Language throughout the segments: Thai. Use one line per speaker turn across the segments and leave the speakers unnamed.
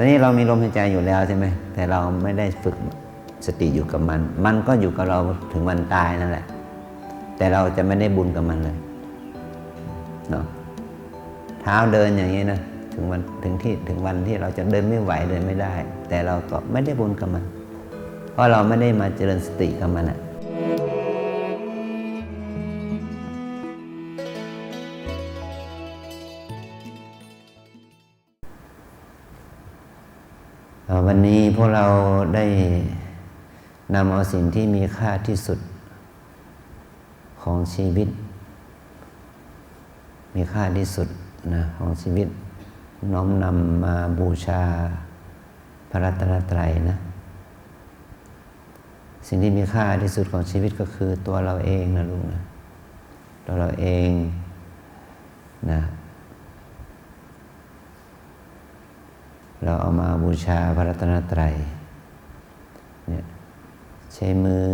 อนนี้เรามีลมหายใจอยู่แล้วใช่ไหมแต่เราไม่ได้ฝึกสติอยู่กับมันมันก็อยู่กับเราถึงวันตายนั่นแหละแต่เราจะไม่ได้บุญกับมันเลยเนาะเท้าเดินอย่างนี้นะถึงวันที่เราจะเดินไม่ไหวเดินไม่ได้แต่เราก็ไม่ได้บุญกับมันเพราะเราไม่ได้มาเจริญสติกับมันวันนี้พวกเราได้นำเอาสิ่งที่มีค่าที่สุดของชีวิตมีค่าที่สุดนะของชีวิตน้อมนำมาบูชาพระรัตนตรัยนะสิ่งที่มีค่าที่สุดของชีวิตก็คือตัวเราเองนะลูกนะตัวเราเองนะเราเอามาบูชาพระรัตนตรัยเนี่ยใช้มือ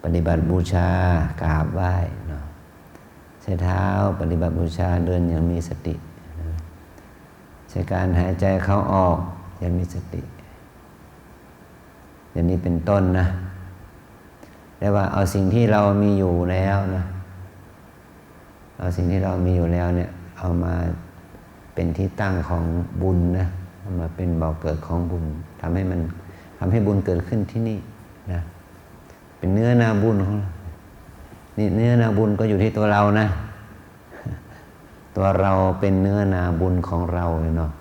ปฏิบัติบูชากราบไหว้เนาะใช้เท้าปฏิบัติบูชาเดินอย่างมีสติใช้การหายใจเข้าออกอย่างมีสติอย่างนี้เป็นต้นนะเรียกว่าเอาสิ่งที่เรามีอยู่แล้วนะเอาสิ่งที่เรามีอยู่แล้วเนี่ยเอามาเป็นที่ตั้งของบุญนะเอามาเป็นบ่อเกิดของบุญทำให้บุญเกิดขึ้นที่นี่นะเป็นเนื้อนาบุญของเรานี่เนื้อนาบุญก็อยู่ที่ตัวเรานะตัวเราเป็นเนื้อนาบุญของเราเนาะ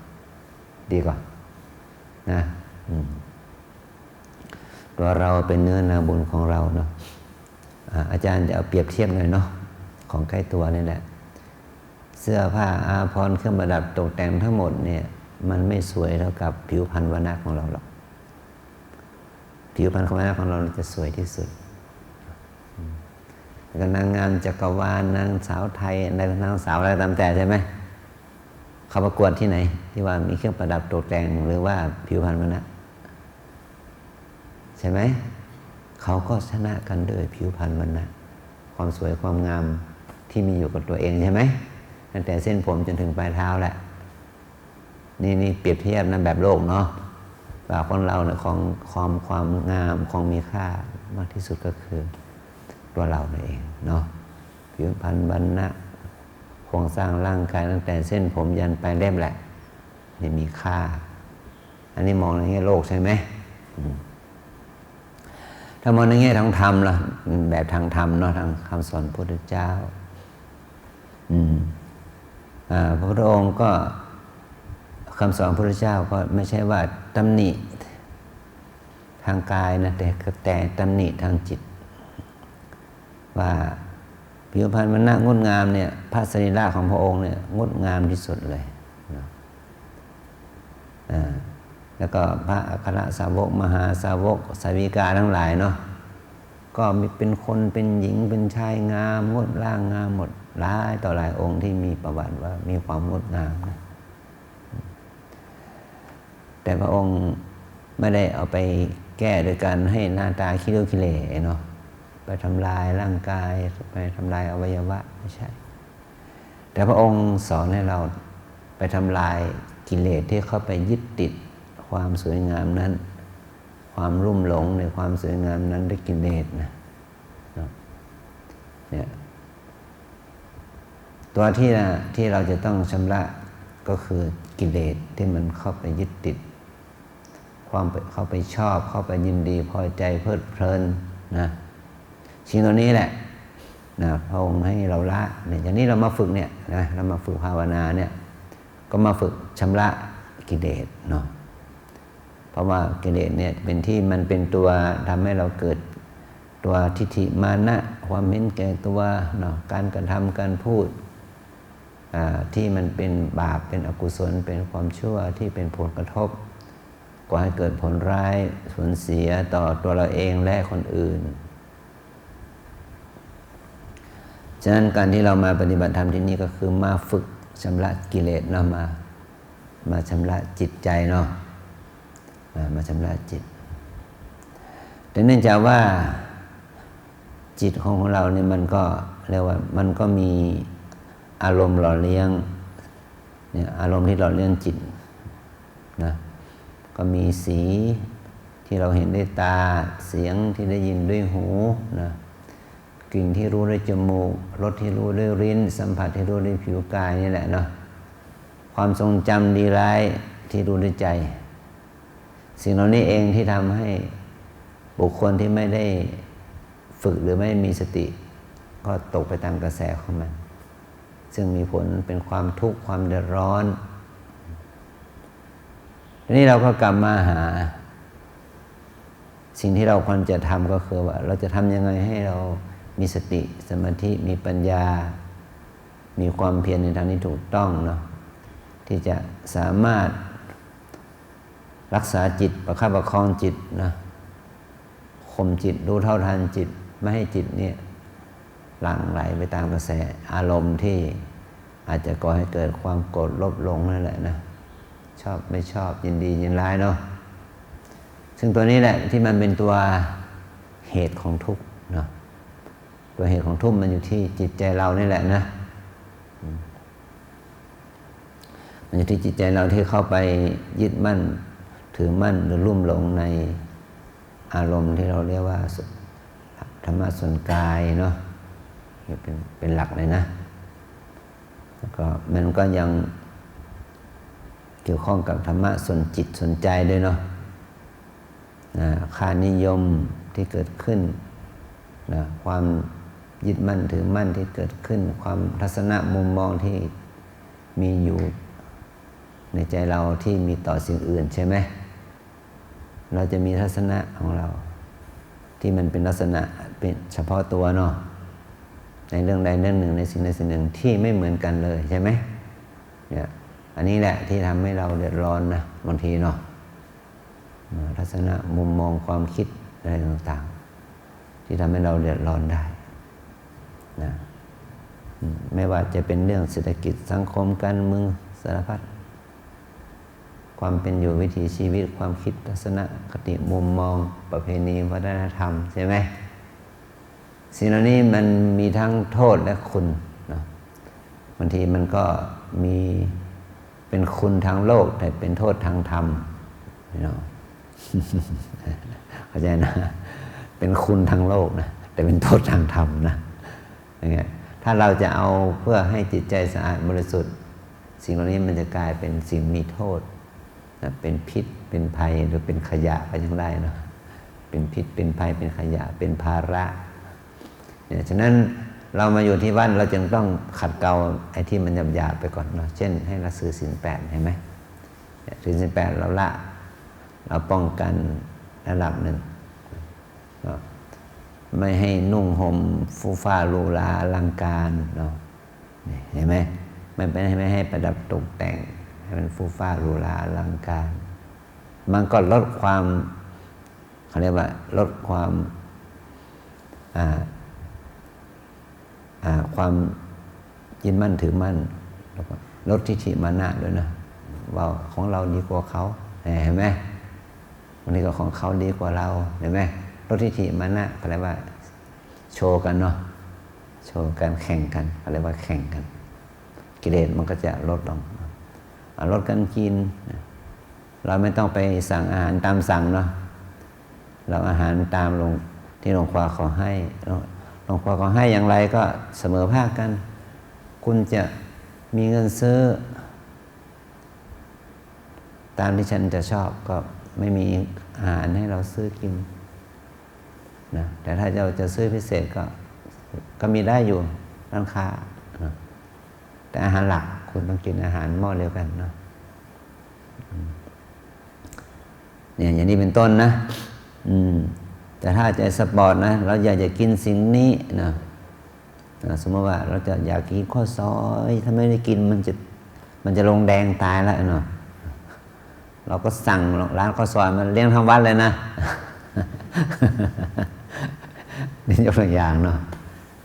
ดีกว่านะตัวเราเป็นเนื้อนาบุญของเราเนาะอาจารย์จะเอาเปรียบเทียบหน่อยเนาะของใกล้ตัวนี่แหละเสื้อผ้าอาภรณ์เครื่องประดับตกแต่งทั้งหมดเนี่ยมันไม่สวยเท่ากับผิวพรรณวรรณะของเราหรอกผิวพรรณวรรณะของเราจะสวยที่สุดแล้วนางงามจักรวาลนางสาวไทยนางสาวอะไรตามแต่ใช่ไหมเขาประกวดที่ไหนที่ว่ามีเครื่องประดับตกแต่งหรือว่าผิวพรรณวรรณะใช่ไหมเขาก็ชนะกันด้วยผิวพรรณวรรณะความสวยความงามที่มีอยู่กับตัวเองใช่ไหมตั้งแต่เส้นผมจนถึงปลายเท้าแหละนี่เปรียบเทียบนะแบบโลกเนาะแบบคนเราเนี่ยของความงามของมีค่ามากที่สุดก็คือตัวเราเองเนาะผิวพรรณวรรณะโครงสร้างร่างกายตั้งแต่เส้นผมยันปลายเล็บแหละนี่มีค่าอันนี้มองในแง่โลกใช่ไหมถ้ามองในแง่ทางธรรมล่ะแบบทางธรรมเนาะทางคำสอนพระพุทธเจ้าพระพุทธองค์ก็คำสอนพระพุทธเจ้าก็ไม่ใช่ว่าตำหนิทางกายนะแต่ตำหนิทางจิตว่าผิวพรรณวรรณะงดงามเนี่ยพระสรีระของพระองค์เนี่ยงดงามที่สุดเลยแล้วก็พระอัครสาวกมหาสาวกสาวิกาทั้งหลายเนาะก็มีเป็นคนเป็นหญิงเป็นชายงามงดร่างงามหมดหลายต่อหลายองค์ที่มีประวัติว่ามีความงดงามนะแต่พระองค์ไม่ได้เอาไปแก้โดยการให้หน้าตาขี้ริ้วขี้เหร่เนาะไปทำลายร่างกายไปทำลายอวัยวะไม่ใช่แต่พระองค์สอนให้เราไปทำลายกิเลสที่เข้าไปยึดติดความสวยงามนั้นความรุ่มหลงในความสวยงามนั้นด้วยกิเลสนะเนี่ยตัวที่เราจะต้องชำระก็คือกิเลสที่มันเข้าไปยึดติดความเข้าไปชอบเข้าไปยินดีพอใจเพลิดเพลินนะสิ่งตัวนี้แหละนะพระองค์ให้เราละเนี่ยอย่างนี้เรามาฝึกเนี่ยนะเรามาฝึกภาวนาเนี่ยก็มาฝึกชำระกิเลสเนาะเพราะว่ากิเลสเนี่ยมันเป็นตัวทำให้เราเกิดตัวทิฏฐิมานะความเห็นแก่ตัวเนาะการกระทำการพูดที่มันเป็นบาปเป็นอกุศลเป็นความชั่วที่เป็นผลกระทบก่อให้เกิดผลร้ายสูญเสียต่อตัวเราเองและคนอื่นฉะนั้นการที่เรามาปฏิบัติธรรมที่นี่ก็คือมาฝึกชำระกิเลสเนาะมาชำระจิตใจเนาะมาชำระจิตแต่เนื่องจากว่าจิตของเราเนี่ยมันก็เรียกว่ามันก็มีอารมณ์หล่อเลี้ยงเนี่ยอารมณ์ที่หล่อเลี้ยงจิตนะ ก็มีสีที่เราเห็นด้วยตาเสียงที่ได้ยินด้วยหูนะกลิ่นที่รู้ด้วยจมูกรสที่รู้ด้วยลิ้นสัมผัสที่รู้ด้วยผิวกายนี่แหละเนาะความทรงจำดีร้ายที่รู้ด้วยใจ สิ่งเหล่านี้เองที่ทำให้บุคคลที่ไม่ได้ฝึกหรือไม่มีสติก็ตกไปตามกระแสของมันซึ่งมีผลเป็นความทุกข์ความเดือดร้อนทีนี้เราก็กลับมาหาสิ่งที่เราควรจะทำก็คือว่าเราจะทำยังไงให้เรามีสติสมาธิมีปัญญามีความเพียรในทางที่ถูกต้องเนาะที่จะสามารถรักษาจิตประคับประคองจิตนะข่มจิตรู้เท่าทันจิตไม่ให้จิตเนี่ยหลั่งไหลไปตามกระแสอารมณ์ที่อาจจะก่อให้เกิดความโกรธลบหลงนั่นแหละนะชอบไม่ชอบยินดียินร้ายเนาะซึ่งตัวนี้แหละที่มันเป็นตัวเหตุของทุกข์เนาะตัวเหตุของทุกข์มันอยู่ที่จิตใจเรานี่แหละนะมันอยู่ที่จิตใจเราที่เข้าไปยึดมั่นถือมั่นหรือลุ่มหลงในอารมณ์ที่เราเรียกว่าธรรมะส่วนกายเนาะเป็นหลักเลยนะแล้วก็มันก็ยังเกี่ยวข้องกับธรรมะส่วนจิตส่วนใจด้วยเนาะค่านิยมที่เกิดขึ้นนะความยึดมั่นถือมั่นที่เกิดขึ้นความทัศนะมุมมองที่มีอยู่ในใจเราที่มีต่อสิ่งอื่นใช่ไหมเราจะมีทัศนะของเราที่มันเป็นลักษณะเป็นเฉพาะตัวเนาะในเรื่องใดเรื่องหนึ่งในสิ่งใดสิ่งหนึ่งที่ไม่เหมือนกันเลยใช่ไหมเนี่ยอันนี้แหละที่ทำให้เราเดือดร้อนนะบางทีเนาะทัศนะมุมมองความคิดอะไรต่างๆที่ทำให้เราเดือดร้อนได้นะไม่ว่าจะเป็นเรื่องเศรษฐกิจสังคมการเมืองสารพัดความเป็นอยู่วิถีชีวิตความคิดทัศนคติมุมมองประเพณีวัฒนธรรมใช่ไหมสิ่งเหล่านี้มันมีทั้งโทษและคุณนะบางทีมันก็มีเป็นคุณทางโลกแต่เป็นโทษทางธรรมเนาะเข้าใจนะเป็นคุณทางโลกนะแต่เป็นโทษทางธรรมนะอย่างเงี้ยถ้าเราจะเอาเพื่อให้จิตใจสะอาดบริสุทธิ์สิ่งเหล่านี้มันจะกลายเป็นสิ่งมีโทษนะเป็นพิษเป็นภัยหรือเป็นขยะไปยังได้นะเป็นพิษเป็นภัยเป็นขยะเป็นภาระเนี่ยฉะนั้นเรามาอยู่ที่วัดเราจึงต้องขัดเกลาไอ้ที่มันหยาบๆไปก่อนเนาะเช่นให้เราถือศีล 8เห็นไหมถือศีล 8เราละเราป้องกันระดับหนึ่งไม่ให้นุ่งห่มฟูฟ้าหรูหราอลังการเนาะเห็นไหมไม่ให้ประดับตกแต่งให้มันฟูฟ้าหรูหราอลังการมันก็ลดความเขาเรียกว่าลดความความยึดมั่นถือมั่นแล้วก็ลดทิฏฐิมานะด้วยนะว่าของเราดีกว่าเขาเห็นไหมวันนี้ก็ของเขาดีกว่าเราเห็นไหมลดทิฏฐิมานะอะไรว่าโชว์กันเนาะโชว์กันแข่งกันอะไรว่าแข่งกันกิเลสมันก็จะลดลงลดกันกินเราไม่ต้องไปสั่งอาหารตามสั่งเนาะเราอาหารตามลงที่หลวงพ่อขอให้หลวงพ่อขอให้อย่างไรก็เสมอภาคกันคุณจะมีเงินซื้อตามที่ฉันจะชอบก็ไม่มีอาหารให้เราซื้อกินนะแต่ถ้าเราจะซื้อพิเศษก็มีได้อยู่ร้านค้านะแต่อาหารหลักคุณต้องกินอาหารหม้อเดียวกันเนาะเนี่ยอย่างนี้เป็นต้นนะแต่ถ้าใจสปอร์ตนะเราอยากจะกินสิ่งนี้นะสมมติว่าเราจะอยากกินข้าวซอยถ้าไม่ได้กินมันจะลงแดงตายแล้วเนาะเราก็สั่งร้านข้าวซอยมันเลี้ยงทั้งวัดเลยนะนี่ยกตัวอย่างเนาะ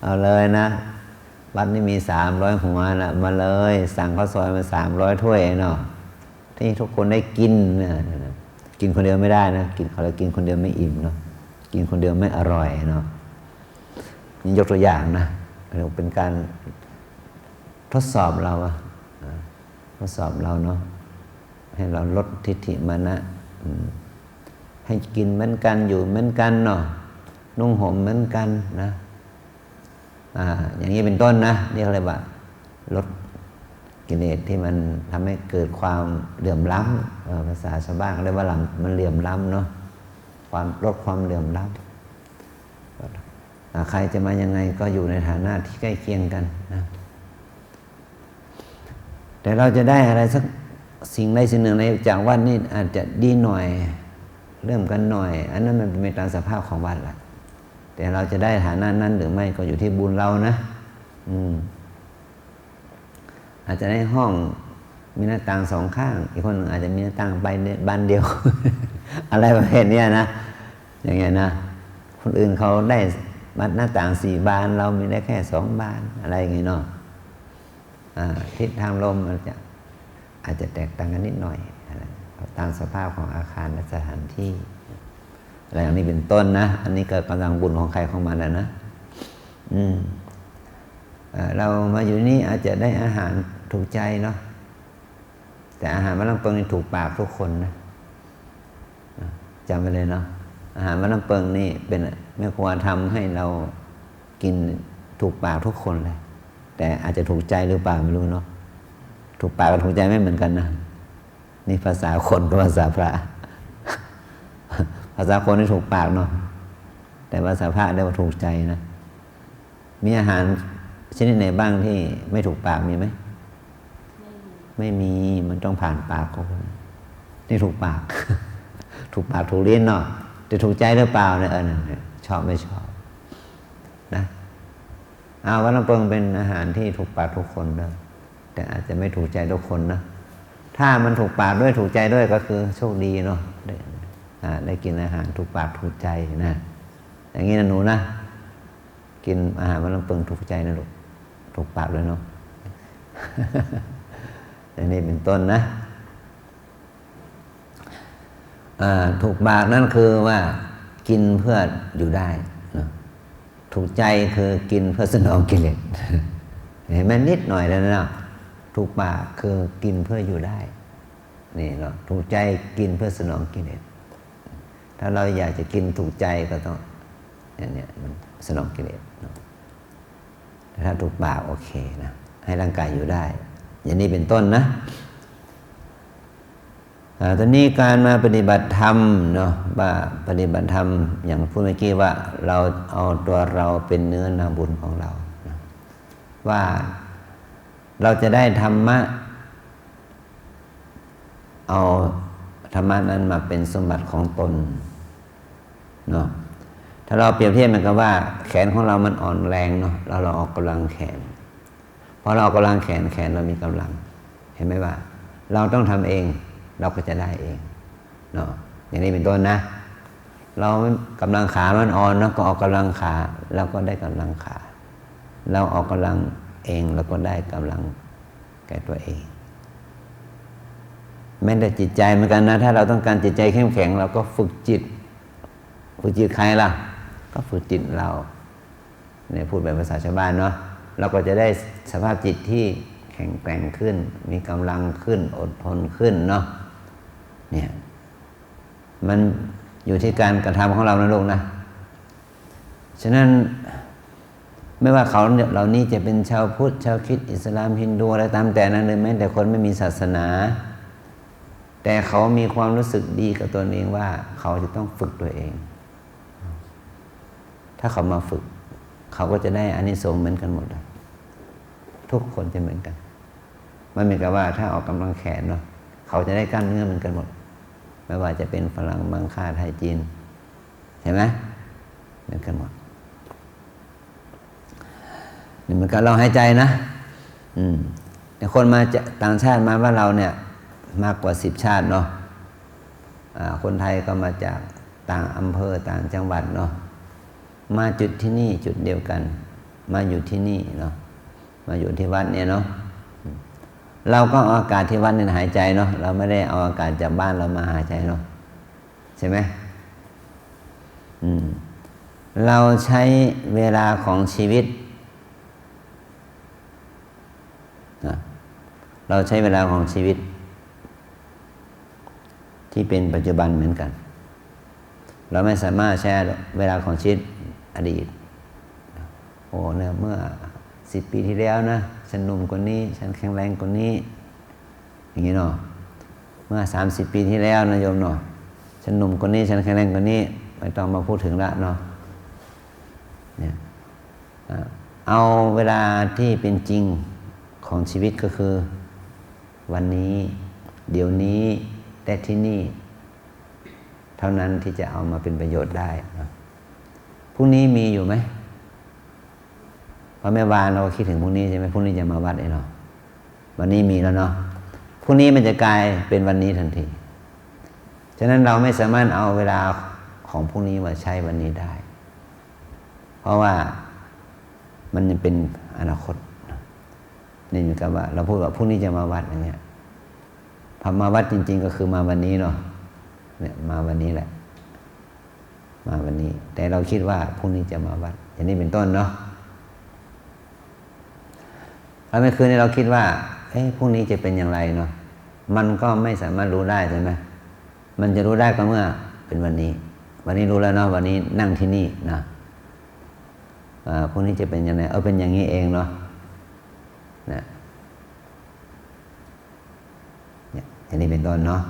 เอาเลยนะวัดนี่มี300 หัวนะมาเลยสั่งข้าวซอยมา300 ถ้วยเนาะที่ทุกคนได้กินนะกินคนเดียวไม่ได้นะกินคนเดียวไม่อิ่มเนาะกินคนเดียวไม่อร่อยเนาะนี่ยกตัวอย่างนะเป็นการทดสอบเราทดสอบเราเนาะให้เราลดทิฏฐิมานะ ให้กินเหมือนกันอยู่เหมือนกันเนาะนุ่งห่มเหมือนกันนะอย่างนี้เป็นต้นนะเรียกอะไรว่าลดกิเลสที่มันทำให้เกิดความเหลื่อมล้ำภาษาชาวบ้านเรียกว่ามันเหลื่อมล้ำเนาะลดความเหลื่อมล้ำใครจะมายังไงก็อยู่ในฐานะที่ใกล้เคียงกันนะแต่เราจะได้อะไรสักสิ่งใดสิ่งหนึ่งในจากวัดนี่อาจจะดีหน่อยเริ่มกันหน่อยอันนั้นมันเป็นตามสภาพของวัดแหละแต่เราจะได้ฐานะนั้นหรือไม่ก็อยู่ที่บุญเรานะอาจจะได้ห้องมีหน้าต่างสองข้างอีกคนหนึ่งอาจจะมีหน้าต่างบานเดียว อะไรประเภทนี้นะอย่างเงี้ยนะคนอื่นเขาได้หน้าต่าง4 บานเรามีได้แค่2 บานอะไรอย่างเงี้ยเนาะทิศทางลมอาจจะแตกต่างกันนิดหน่อยตามสภาพของอาคารและสถานที่อะไรอย่างนี้เป็นต้นนะอันนี้ก็กำลังบุญของใครของมันแล้วนะเรามาอยู่นี่อาจจะได้อาหารถูกใจเนาะแต่อาหารมะลังเปิงนี่ถูกปากทุกคนนะจำไปเลยเนาะอาหารมะลังเปิงนี่เป็นแม่ครัวทำให้เรากินถูกปากทุกคนเลยแต่อาจจะถูกใจหรือเปล่าไม่รู้เนาะถูกปากกับถูกใจไม่เหมือนกันนะนี่ภาษาคนกับภาษาพระภาษาคนนี่ถูกปากเนาะแต่ภาษาพระได้ว่าถูกใจนะมีอาหารชนิดไหนบ้างที่ไม่ถูกปากมีไหมไม่มีมันต้องผ่านปากของคนนี่ถูกปาก ถูกปากถูกลิ้นเนาะจะถูกใจหรือเปล่าเนี่ยชอบไม่ชอบนะวัดลำเพิงเป็นอาหารที่ถูกปากทุกคนเลยแต่อาจจะไม่ถูกใจทุกคนนะถ้ามันถูกปากด้วยถูกใจด้วยก็คือโชคดีเนาะได้กินอาหารถูกปากถูกใจนะอย่างนี้นะหนูนะกินอาหารวัดลำเพิงถูกใจนะลูกถูกปากเลยเนาะ อย่างนี้เป็นต้นนะถูกปากนั่นคือว่ากินเพื่ออยู่ได้นะถูกใจคือกินเพื่อสนองกิเลส เห็นไหมนิดหน่อยแล้วนะถูกปากคือกินเพื่ออยู่ได้นี่เนาะถูกใจกินเพื่อสนองกิเลสถ้าเราอยากจะกินถูกใจก็ต้องเนี่ยมันสนองกิเลสแต่ถ้าถูกปากโอเคนะให้ร่างกายอยู่ได้อย่างนี้เป็นต้นนะตอนนี้การมาปฏิบัติธรรมเนาะว่าปฏิบัติธรรมอย่างพูดเมื่อกี้ว่าเราเอาตัวเราเป็นเนื้อนาบุญของเรานะว่าเราจะได้ธรรมะเอาธรรมะนั้นมาเป็นสมบัติของตนเนาะถ้าเราเปรียบเทียบมันกับว่าแขนของเรามันอ่อนแรงเนาะเราออกกำลังแขนพอเราออกกำลังแขนเรามีกำลังเห็นไหมว่าเราต้องทำเองเราก็จะได้เองเนาะอย่างนี้เป็นต้นนะเรากำลังขามันอ่อนเนาะก็ออกกำลังขาเราก็ได้กำลังขาเราออกกำลังเองเราก็ได้กำลังแก่ตัวเองแม้แต่จิตใจเหมือนกันนะถ้าเราต้องการจิตใจเข้มแข็งเราก็ฝึกจิตใครล่ะก็ฝึกจิตเราเนี่ยพูดแบบภาษาชาวบ้านเนาะเราก็จะได้สภาพจิตที่แข็งแกร่งขึ้นมีกำลังขึ้นอดทนขึ้นเนาะเนี่ยมันอยู่ที่การกระทำของเรานะลูกนะฉะนั้นไม่ว่าเขาเหล่านี้จะเป็นชาวพุทธชาวคริสต์อิสลามฮินดูอะไรตามแต่นั้นเลยแม้แต่คนไม่มีศาสนาแต่เขามีความรู้สึกดีกับตัวเองว่าเขาจะต้องฝึกตัวเองถ้าเขามาฝึกเขาก็จะได้อานิสงส์เหมือนกันหมดเลยทุกคนจะเหมือนกันมันเหมือนกับว่าถ้าออกกำลังแขนเนาะเขาจะได้กล้ามเนื้อเหมือนกันหมดไม่ว่าจะเป็นฝรั่งมังค่าไทยจีนเห็นไหมเหมือนกันหมดนี่เหมือนกับเราหายใจนะแต่คนมาจากต่างชาติมาว่าเราเนี่ยมากกว่า10 ชาติเนาะคนไทยก็มาจากต่างอำเภอต่างจังหวัดเนาะมาจุดที่นี่จุดเดียวกันมาอยู่ที่นี่เนาะมาอยู่ที่วัดเนี่ยเนาะเราก็เอาอากาศที่วัดนี่หายใจเนาะเราไม่ได้เอาอากาศจากบ้านเรามาหายใจเนาะใช่ไหมเราใช้เวลาของชีวิตเราใช้เวลาของชีวิต ที่เป็นปัจจุบันเหมือนกัน เราไม่สามารถแชร์เวลาของชีวิตอดีตโอ้เนี่ยเมื่อ10 ปีที่แล้วนะฉันหนุ่มกว่านี้ฉันแข็งแรงกว่านี้อย่างนี้เนาะเมื่อ30 ปีที่แล้วนะโยมเนาะฉันหนุ่มกว่านี้ฉันแข็งแรงกว่านี้ไม่ต้องมาพูดถึงละเนาะเนี่ยเอาเวลาที่เป็นจริงของชีวิตก็คือวันนี้เดี๋ยวนี้แต่ที่นี่เท่านั้นที่จะเอามาเป็นประโยชน์ได้นะพรุ่งนี้มีอยู่ไหมพอแม่วานเราคิดถึงพรุ่งนี้ใช่ไหมพรุ่งนี้จะมาวัดเนาะวันนี้มีแล้วเนาะพรุ่งนี้มันจะกลายเป็นวันนี้ทันทีฉะนั้นเราไม่สามารถเอาเวลาของพรุ่งนี้มาใช้วันนี้ได้ เพราะว่ามันยังเป็นอนาคตนี่เหมือนกับว่าเราพูดว่าพรุ่งนี้จะมาวัดอย่างเงี้ยพอมาวัดจริงๆก็คือมาวันนี้เนาะเนี่ยมาวันนี้แหละมาวันนี้แต่เราคิดว่าพรุ่งนี้จะมาวัดอย่างนี้เป็นต้นเนาะแล้วเมื่อคืนนี้เราคิดว่าพรุ่งนี้จะเป็นอย่างไรเนาะมันก็ไม่สามารถรู้ได้ใช่ไหมมันจะรู้ได้ก็เมื่อเป็นวันนี้รู้แล้วเนาะวันนี้นั่งที่นี่นะพรุ่งนี้จะเป็นยังไงเป็นอย่างนี้เองเนาะนะเนี่ยอันนี้เป็นต้นเนาะ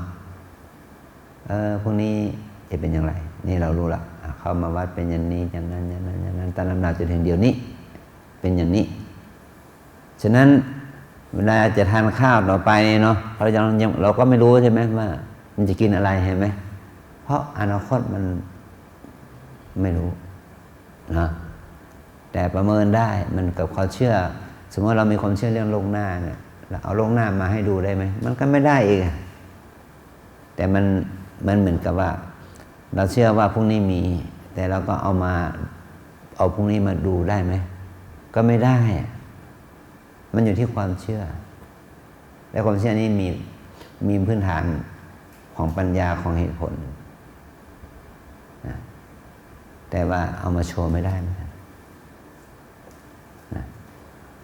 พรุ่งนี้จะเป็นอย่างไรนี่เรารู้ละเข้ามาวัดเป็นอย่างนี้อย่างนั้นอย่างนั้นอย่างนั้นตามลำดับจนถึงเดี๋ยวนี้เป็นอย่างนี้ฉะนั้นเวลาจะทานข้าวต่อไปเนาะเราก็ไม่รู้ใช่ไหมว่ามันจะกินอะไรเห็นไหมเพราะอนาคตมันไม่รู้นะแต่ประเมินได้มันกับความเชื่อสมมติเรามีความเชื่อเรื่องโลกหน้าเนี่ยเราเอาโลกหน้ามาให้ดูได้ไหมมันก็ไม่ได้อีกแต่มันเหมือนกับว่าเราเชื่อว่าพรุ่งนี้มีแต่เราก็เอาพรุ่งนี้มาดูได้ไหมก็ไม่ได้มันอยู่ที่ความเชื่อและความเชื่อนี้มีพื้นฐานของปัญญาของเหตุผลนะแต่ว่าเอามาโชว์ไม่ได้นะ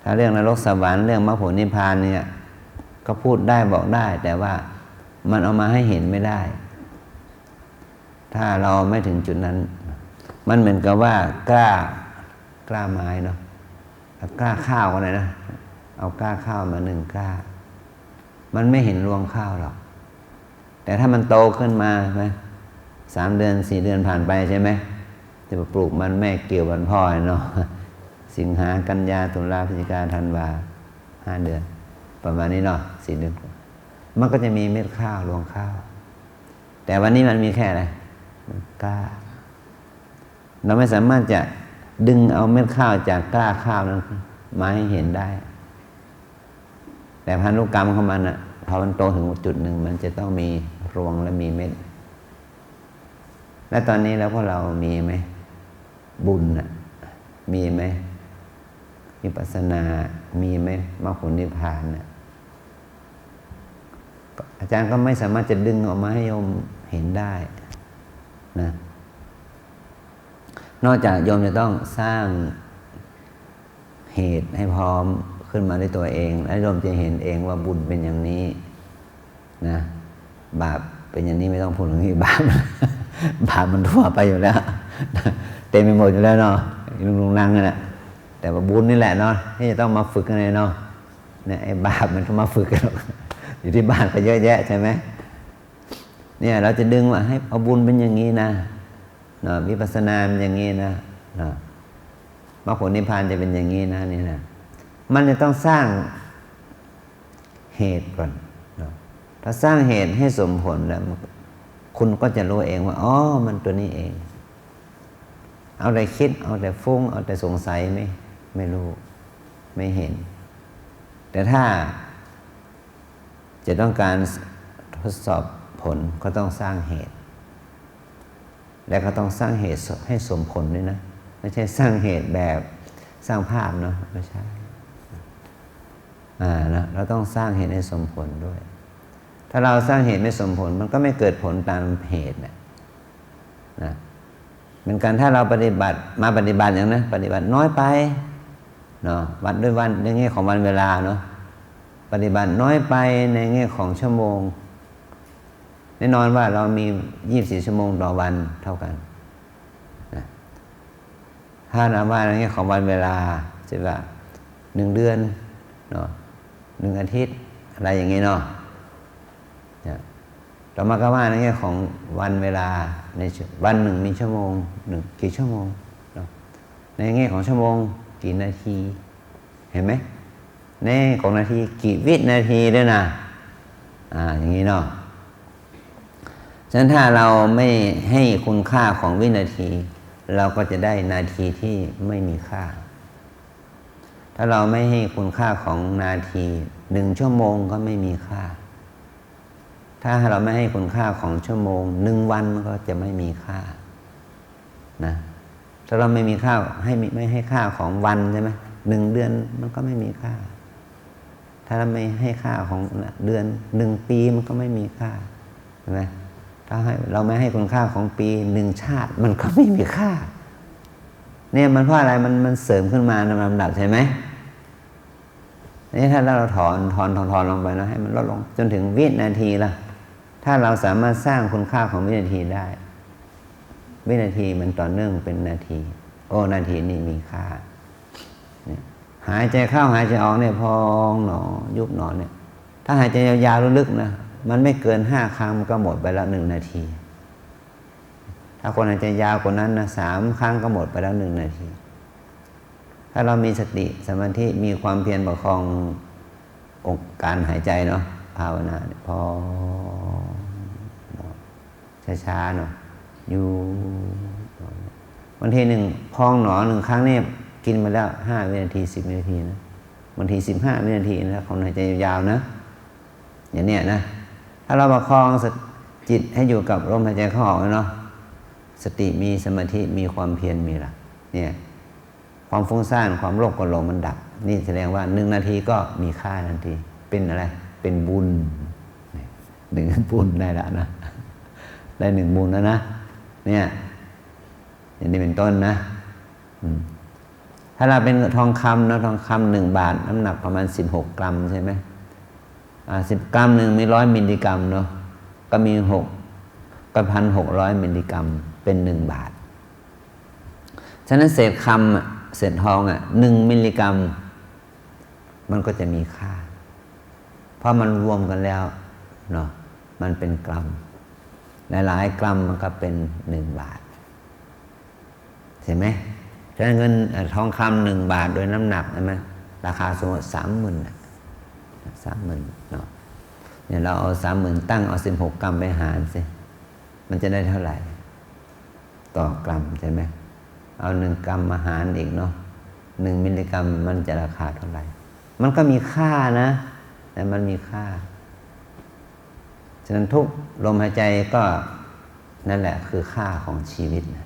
ถ้าเรื่องนรกสวรรค์เรื่องมรรคผลนิพพานเนี่ยก็พูดได้บอกได้แต่ว่ามันเอามาให้เห็นไม่ได้ถ้าเราไม่ถึงจุดนั้นมันเหมือนกับว่ากล้าไม้เนาะกล้าข้าวอะไรนะเอากล้าข้าวมา1 กล้ามันไม่เห็นรวงข้าวหรอกแต่ถ้ามันโตขึ้นมาไหม3 เดือน 4 เดือนผ่านไปใช่ไหมจะปลูกมันแม่เกี่ยววันพ่อเนาะสิงหากันยาตุลาพฤศจิกาธันวา5 เดือนประมาณนี้เนาะ4 เดือนมันก็จะมีเม็ดข้าวรวงข้าวแต่วันนี้มันมีแค่อะไรกล้าเราไม่สามารถจะดึงเอาเม็ดข้าวจากกล้าข้าวนั้นมาให้เห็นได้แต่พันธุกรรมของมันพอมันโตถึงจุดหนึ่งมันจะต้องมีรวงและมีเม็ดและตอนนี้แล้วพวกเรามีไหมบุญมีไหมวิปัสสนามีไหมมรรคผลนิพพานอาจารย์ก็ไม่สามารถจะดึงออกมาให้โยมเห็นได้นะนอกจากโยมจะต้องสร้างเหตุให้พร้อมขึ้นมาด้วยตัวเองและโยมจะเห็นเองว่าบุญเป็นอย่างนี้นะบาปเป็นอย่างนี้ไม่ต้องพูดถึงที่บาปมันทั่วไปอยู่แล้วเต็มไปหมดอยู่แล้วเนาะลุงนั่งนั่นแหละแต่ว่าบุญนี่แหละเนาะที่จะต้องมาฝึกกันเลยเนาะเนี่ยไอ้บาปมันต้องมาฝึกกันอยู่ที่บ้านก็เยอะแยะใช่ไหมเนี่ยเราจะดึงว่าให้เอาบุญเป็นอย่างนี้นะวิปัสสนาเป็นอย่างนี้นะมรรคผลนิพพานจะเป็นอย่างนี้นะนี่นะมันจะต้องสร้างเหตุก่อนถ้าสร้างเหตุให้สมผลแล้วคุณก็จะรู้เองว่ามันตัวนี้เองเอาแต่คิดเอาแต่ฟุ้งเอาแต่สงสัยไม่รู้ไม่เห็นแต่ถ้าจะต้องการทดสอบผลก็ต้องสร้างเหตุและก็ต้องสร้างเหตุให้สมผลด้วยนะไม่ใช่สร้างเหตุแบบสร้างภาพเนาะไม่ใช่นะเราต้องสร้างเหตุให้สมผลด้วยถ้าเราสร้างเหตุไม่สมผลมันก็ไม่เกิดผลตามเหตุนะเหมือนกันถ้าเราปฏิบัติอย่างนั้นปฏิบัติน้อยไปเนาะวัดด้วยวันในแง่ของวันเวลาเนาะปฏิบัติน้อยไปในแง่ของชั่วโมง แน่นอนว่าเรามี24ชั่วโมงต่อวันเท่ากันนะถ้านับว่าในแง่ของวันเวลาใช่ป่ะ1 เดือนเนาะ1 อาทิตย์อะไรอย่างนี้เนาะต่อมาก็ว่าในแง่ของวันเวลาในวันหนึ่งมีชั่วโมงกี่ชั่วโมงเนาะในแง่ของชั่วโมงกี่นาทีเห็นไหมในแง่ของนาทีกี่วินาทีด้วยนะอย่างนี้เนาะฉะนั้นถ้าเราไม่ให้คุณค่าของวินาทีเราก็จะได้นาทีที่ไม่มีค่าถ้าเราไม่ให้คุณค่าของนาที1 ชั่วโมงก็ไม่มีค่าถ้าเราไม่ให้คุณค่าของชั่วโมง1 วันก็จะไม่มีค่านะถ้าเราไม่มีค่าไม่ให้ค่าของวันใช่ไหม1 เดือนมันก็ไม่มีค่าถ้าเราไม่ให้ค่าของเดือน1 ปีมันก็ไม่มีค่าใช่ไหมถ้าเราไม่ให้คุณค่าของปี1 ชาติมันก็ไม่มีค่าเนี่ยมันเพราะอะไรมันเสริมขึ้นมาในลำดับใช่ไหมนี่ถ้าเราถอนลงไปนะให้มันลดลงจนถึงวินาทีละถ้าเราสามารถสร้างคุณค่าของวินาทีได้วินาทีมันต่อเนื่องเป็นนาทีนาทีนี่มีค่าเนี่ยหายใจเข้าหายใจออกเนี่ยพองหนอยุบหนอเนี่ยถ้าหายใจยาวๆลึกๆนะมันไม่เกิน5 ครั้งมันก็หมดไปแล้ว1 นาทีถ้าคนหายใจยาวกว่านั้นนะ3 ครั้งก็หมดไปแล้ว1 นาทีถ้าเรามีสติสมาธิมีความเพียรประคององค์การหายใจเนาะภาวนาพอช้าๆเนาะอยู่บางทีพองหนอ1 ครั้งเนี่ยกินมาแล้ว5 วินาที10 วินาทีนะบางที15 วินาทีนะคนหายใจยาวๆนะอย่างเนี้ยนะถ้าเราประคองจิตให้อยู่กับลมหายใจเข้าออกเนาะสติมีสมาธิมีความเพียรมีหลักเนี่ยความฟุ้งซ่านความโลภโกรธหลงมันดับนี่แสดงว่า1 นาทีก็มีค่าทันทีเป็นอะไรเป็นบุญ1 บุญได้ละนะได้1 บุญแล้วนะเนี่ยอย่างนี้เป็นต้นนะถ้าเราเป็นทองคำนะทองคำ1 บาทน้ำหนักประมาณ16 กรัมใช่ไหม10 กรัมหนึ่งมี100 มิลลิกรัมเนาะก็มี1,600 มิลลิกรัมเป็น1 บาทฉะนั้นเศษคำเศษทอง1 มิลลิกรัมมันก็จะมีค่าเพราะมันรวมกันแล้วเนาะมันเป็นกรัมหลายๆกรัมมันก็เป็น1 บาทเห็นไหมฉะนั้นเงินทองคำ1 บาทโดยน้ำหนักใช่ไหมราคาสมมติ30,000เนาะเนี่ยเราเอา30,000ตั้งเอา16 กรัมไปหารสิมันจะได้เท่าไหร่ต่อกรัมใช่ไหมเอา1 กรัมมาหารอีกเนาะ1 มิลลิกรัมมันจะราคาเท่าไหร่มันก็มีค่านะแต่มันมีค่าฉะนั้นทุกลมหายใจก็นั่นแหละคือค่าของชีวิตนะ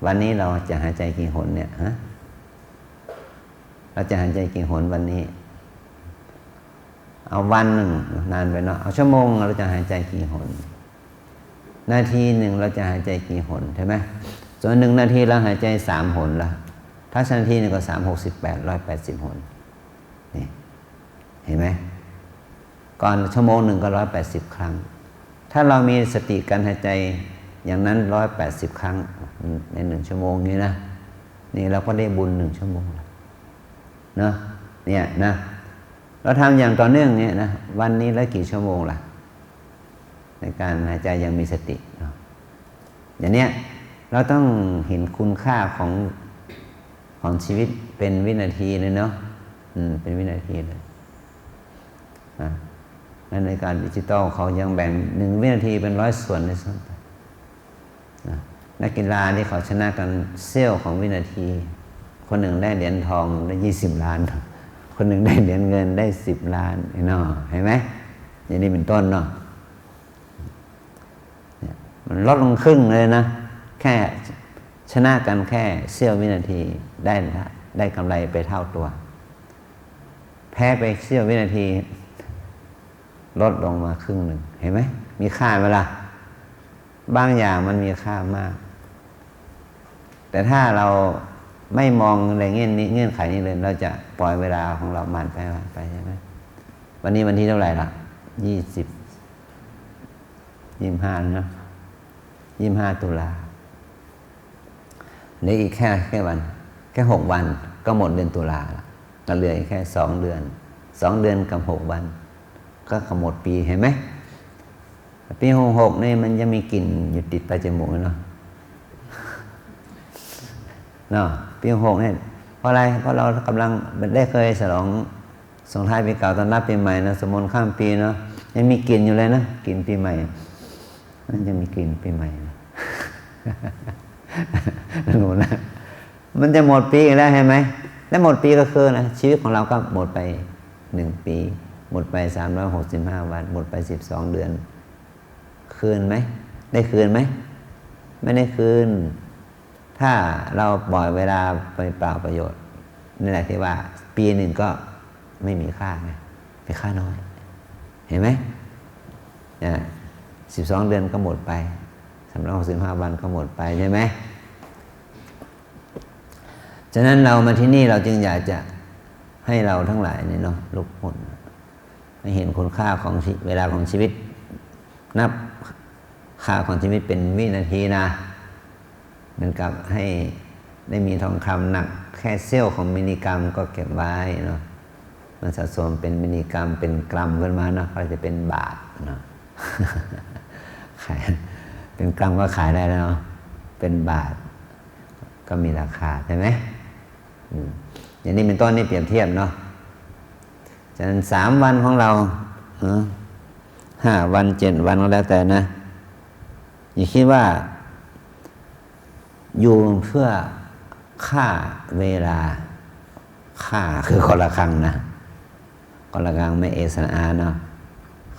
วันนี้เราจะหายใจกี่หนเนี่ยฮะเราจะหายใจกี่หนวันนี้เอาวันหนึ่งนานไปเนาะเอาชั่วโมงเราจะหายใจกี่หนนาทีหนึ่งเราจะหายใจกี่หนใช่ไหมส่วน1 นาทีเราหายใจ3 หนละถ้านาทีนึงก็3 68 180 หนนี่เห็นไหมก่อนชั่วโมง1ก็180 ครั้งถ้าเรามีสติการหายใจอย่างนั้น180 ครั้งใน1 ชั่วโมงนี้นะนี่เราก็ได้บุญ1 ชั่วโมงเนาะเนี่ยนะเราทำอย่างต่อเนื่องเนี่ยนะวันนี้แล้วกี่ชั่วโมงล่ะในการหายใจยังมีสติเนาะอย่างเนี้ยเราต้องเห็นคุณค่าของชีวิตเป็นวินาทีเลยเนาะเป็นวินาทีเลยในการดิจิตอลเขายังแบ่ง1 วินาทีเป็น100 ส่วนในส่วนนักกีฬาที่เขาชนะกันเสี้ยวของวินาทีคนหนึ่งได้เหรียญทองได้20 ล้านคนหนึ่งได้เหรียญเงินได้10 ล้านเนาะเห็นไหมอย่างนี้เป็นต้นเนาะมันลดลงครึ่งเลยนะแค่ชนะกันแค่เสี้ยววินาทีได้กำไรไปเท่าตัวแพ้ไปเสี้ยววินาทีลดลงมาครึ่งหนึ่งเห็นไหมมีค่าไหมล่ะบางอย่างมันมีค่ามากแต่ถ้าเราไม่มองอะไรเงื่อนไขนี้เลยเราจะปล่อยเวลาของเราผ่านไปใช่ไหมวันนี้วันที่เท่าไหร่ล่ะ 25นะ25 ตุลาเหลืออีกแค่วันแค่6 วันก็หมดเดือนตุลาแล้วก็เหลืออีกแค่2 เดือน2 เดือนกับ6 วันก็หมดปีเห็นไหมปี66นี่มันจะมีกลิ่นอยู่ติดปลายจมูกเนาะปี66เนี่ยเพราะอะไรเพราะเรากำลังได้เคยฉลองส่งท้ายปีเก่าตอนรับปีใหม่นะสมมติข้ามปีเนาะยังมีกลิ่นอยู่เลยนะกลิ่นปีใหม่มันจะมีกลิ่นปีใหม่นะหนูนะมันจะหมดปีแล้วเห็นไหมและหมดปีก็คือนะชีวิตของเราก็หมดไป1 ปีหมดไป365 วันหมดไป12 เดือนคืนไหมได้คืนไหมไม่ได้คืนถ้าเราปล่อยเวลาไปเปล่าประโยชน์นี่แหละที่ว่าปีหนึ่งก็ไม่มีค่าไงไปค่าน้อยเห็นไหม12 เดือนก็หมดไป365 วันก็หมดไปใช่ไหมฉะนั้นเรามาที่นี่เราจึงอยากจะให้เราทั้งหลายเนี่ยเนาะลุกพ้นให้เห็นคุณค่าของเวลาของชีวิตนับค่าของชีวิตเป็นวินาทีนะเหมือนกับให้ได้มีทองคำหนักแค่เสี้ยวของมิลลิกรัมก็เก็บไว้เนาะมันสะสมเป็นมิลลิกรัมเป็นกรัมขึ้นมาเนาะก็จะเป็นบาทเนาะขายเป็นกรัมก็ขายได้แล้วเนาะเป็นบาทก็มีราคาใช่ไหมอย่างนี้เป็นต้นนี่เปรียบเทียบเนาะฉะนั้น3 วันของเรา5 วัน7 วันก็แล้วแต่นะอย่าคิดว่าอยู่เพื่อฆ่าเวลาฆ่าคือคนละครังนะคนละครังไม่เอสนาเนาะ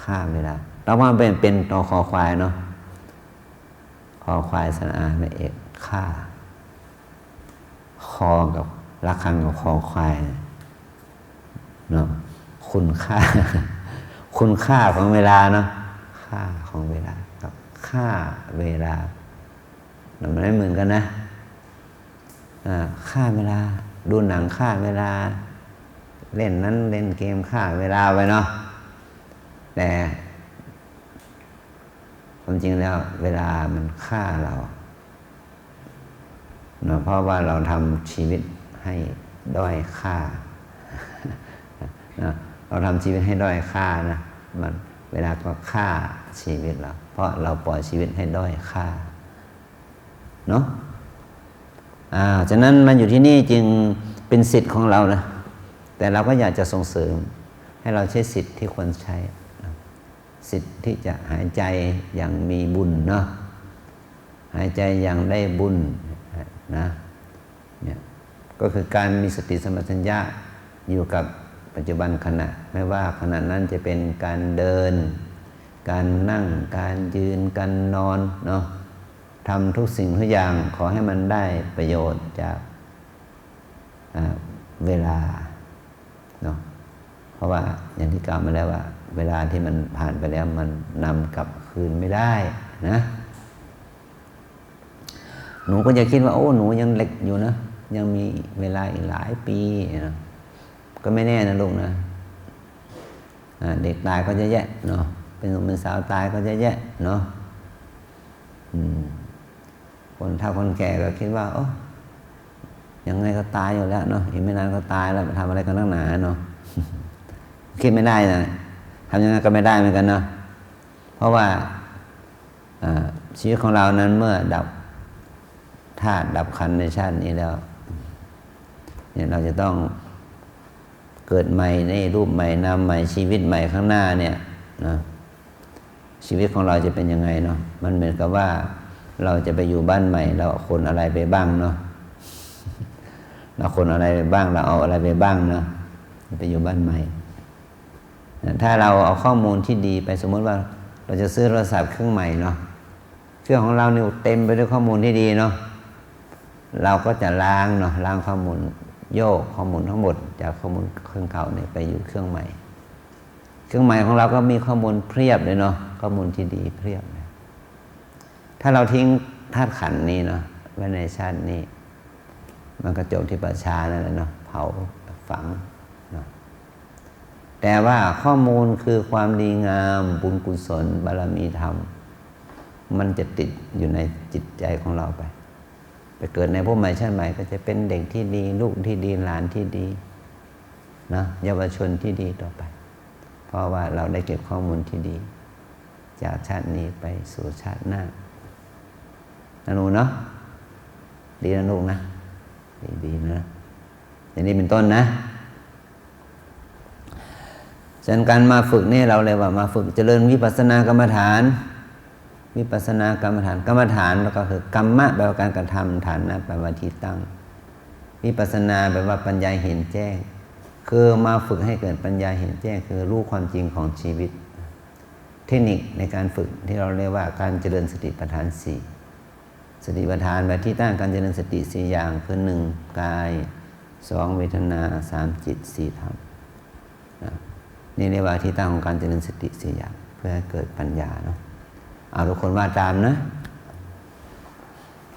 ฆ่าเวลาเราว่าเป็นตอคอควายเนาะคอควายสนาไม่เอกฆ่าคอกับละครังกับคอควายเนาะคุณค่าคุณค่าของเวลาเนาะค่าของเวลากับค่าเวลามันไม่เหมือนกันนะค่าเวลาดูหนังค่าเวลาเล่นนั้นเล่นเกมค่าเวลาไปเนาะแต่ความจริงแล้วเวลามันฆ่าเราเนาะเพราะว่าเราทำชีวิตให้ด้อยค่านะเราทำชีวิตให้ด้อยค่านะมันเวลาก็ฆ่าชีวิตเราเพราะเราปล่อยชีวิตให้ด้อยค่าเนาะฉะนั้นมันอยู่ที่นี่จึงเป็นสิทธิ์ของเรานะแต่เราก็อยากจะส่งเสริมให้เราใช้สิทธิ์ที่ควรใช้สิทธิ์ที่จะหายใจอย่างมีบุญเนาะหายใจอย่างได้บุญนะเนี่ยก็คือการมีสติสัมปชัญญะอยู่กับปัจจุบันขณะไม่ว่าขณะนั้นจะเป็นการเดินการนั่งการยืนการนอนเนาะทำทุกสิ่งทุกอย่างขอให้มันได้ประโยชน์จากเวลาเนาะเพราะว่าอย่างที่กล่าวมาแล้วว่าเวลาที่มันผ่านไปแล้วมันนำกลับคืนไม่ได้นะหนูก็จะคิดว่าโอ้หนูยังเล็กอยู่นะยังมีเวลาอีกหลายปีนะก็ไม่แน่นะลูกนะเด็กตายก็จะแย่เนาะเป็นหนุ่มเป็นสาวตายก็จะแย่เนาะคนเฒ่าคนแก่ก็คิดว่าโอ้ยังไงก็ตายอยู่แล้วเนาะอีกไม่นานก็ตายแล้วทำอะไรกันนักหนาเนาะคิดไม่ได้นะทำยังไงก็ไม่ได้เหมือนกันเนาะเพราะว่าชีวิตของเรานั้นเมื่อดับธาตุดับขันธ์ในชาตินี้แล้วเนี่ยเราจะต้องเกิดใหม่ในรูปใหม่นามใหม่ชีวิตใหม่ข้างหน้าเนี่ยนะชีวิตของเราจะเป็นยังไงเนาะมันเหมือนกับว่าเราจะไปอยู่บ้านใหม่เราขนอะไรไปบ้างเนาะเราขนอะไรไปบ้างเราเอาอะไรไปบ้างเนาะไปอยู่บ้านใหม่ถ้าเราเอาข้อมูลที่ดีไปสมมติว่าเราจะซื้อโทรศัพท์เครื่องใหม่เนาะเครื่องของเราเนี่ยเต็มไปด้วยข้อมูลที่ดีเนาะเราก็จะล้างเนาะล้างข้อมูลโยกข้อมูลทั้งหมดจากข้อมูลเครื่องเก่าเนี่ยไปอยู่เครื่องใหม่เครื่องใหม่ของเราก็มีข้อมูลเพียบเลยเนาะข้อมูลที่ดีเพียบเลยถ้าเราทิ้งธาตุขันธ์นี้เนาะไว้ในชาตินี้มันก็จบที่ประชานั่นแหละเนาะเผาฝังเนาะแต่ว่าข้อมูลคือความดีงามบุญกุศลบารมีธรรม มันจะติดอยู่ในจิตใจของเราไปเกิดในภพใหม่ชาติใหม่ก็จะเป็นเด็กที่ดีลูกที่ดีหลานที่ดีนะเยาวชนที่ดีต่อไป เพราะว่าเราได้เก็บข้อมูลที่ดีจากชาตินี้ไปสู่ชาติหน้านะหนูเนาะดีนะลูกนะดีนะอย่างนี้เป็นต้นนะฉะนั้นการมาฝึกนี่เราเลยว่ามาฝึกเจริญวิปัสสนากรรมฐานวิปัสสนากรรมฐานแล้วก็คือกรรมะแปลว่าการกระทำฐานนะแปลว่าที่ตั้งวิปัสสนาแปลว่าปัญญาเห็นแจ้งคือมาฝึกให้เกิดปัญญาเห็นแจ้งคือรู้ความจริงของชีวิตเทคนิคในการฝึกที่เราเรียกว่าการเจริญสติปัฏฐาน4สติปัฏฐานแบบที่ตั้งการเจริญสติ4อย่างคือ1กาย2เวทนา3จิต4ธรรมนี่เรียกว่าที่ตั้งของการเจริญสติ4อย่างเพื่อให้เกิดปัญญาเนาะเอาทุกคนว่าตามนะ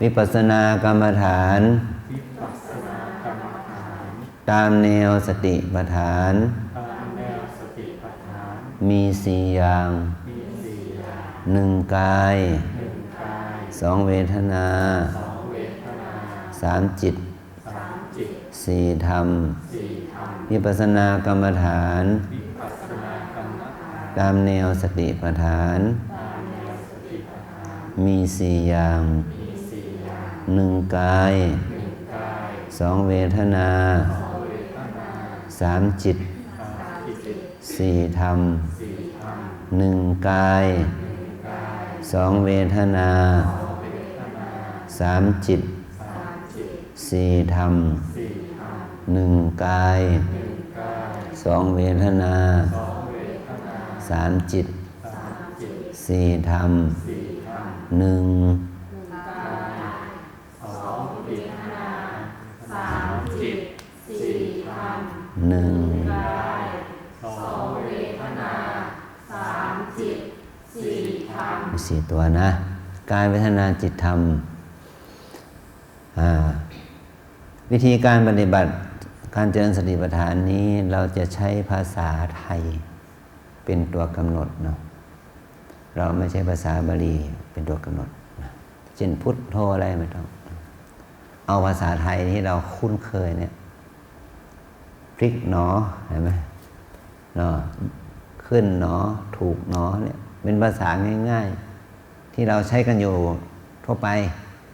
วิปัสสนากรรมฐานตามแนวสติปัฏฐานมี4อย่าง1กาย2เวทนา3จิต4ธรรมวิปัสสนากรรมฐานตามแนวสติปัฏฐานมี4อย่าง1กาย2เวทนา3จิต4ธรรม1กาย2เวทนา3จิต4ธรรม1กาย2เวทนา3จิต4ธรรม1สี่ตัวนะกายเวทนาจิตธรรมวิธีการปฏิบัติการเจริญสติปัฏฐานนี้เราจะใช้ภาษาไทยเป็นตัวกำหนดเนาะเราไม่ใช่ภาษาบาลีเป็นตัวกำหนดเช่นพุทโธอะไรไม่ต้องเอาภาษาไทยที่เราคุ้นเคยเนี่ยพลิกหนอเห็นไหมเนาะขึ้นหนอถูกหนอเนี่ยเป็นภาษาง่ายๆที่เราใช้กันอยู่ทั่วไป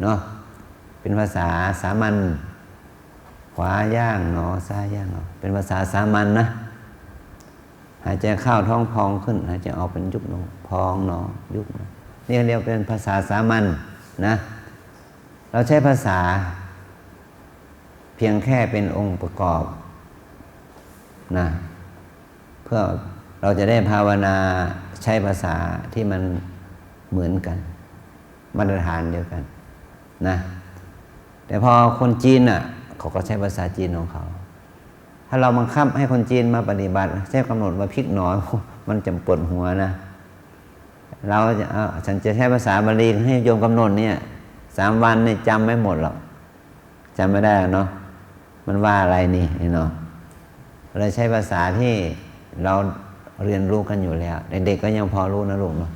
เนาะเป็นภาษาสามัญขวาย่างหนอซ้ายย่างหนอเป็นภาษาสามัญนะหายใจเข้าท้องพองขึ้นหายใจออกเป็นยุบหนอพองหนอยุบหนอนี่เรียกเป็นภาษาสามัญนะเราใช้ภาษาเพียงแค่เป็นองค์ประกอบนะเพื่อเราจะได้ภาวนาใช้ภาษาที่มันเหมือนกันมาตรฐานเดียวกันนะแต่พอคนจีนเขาก็ใช้ภาษาจีนของเขาถ้าเราบังคับให้คนจีนมาปฏิบัติใช้กำหนดว่าพลิกหนอมันจะปวดหัวนะเราจะฉันจะใช้ภาษาบาลีให้โยมกำหนดเนี่ย3 วันเนี่ยจำไม่หมดหรอกจำไม่ได้เนาะมันว่าอะไรนี่เนาะเลยใช้ภาษาที่เราเรียนรู้กันอยู่แล้วเด็กๆก็ยังพอรู้นะลูกเนาะ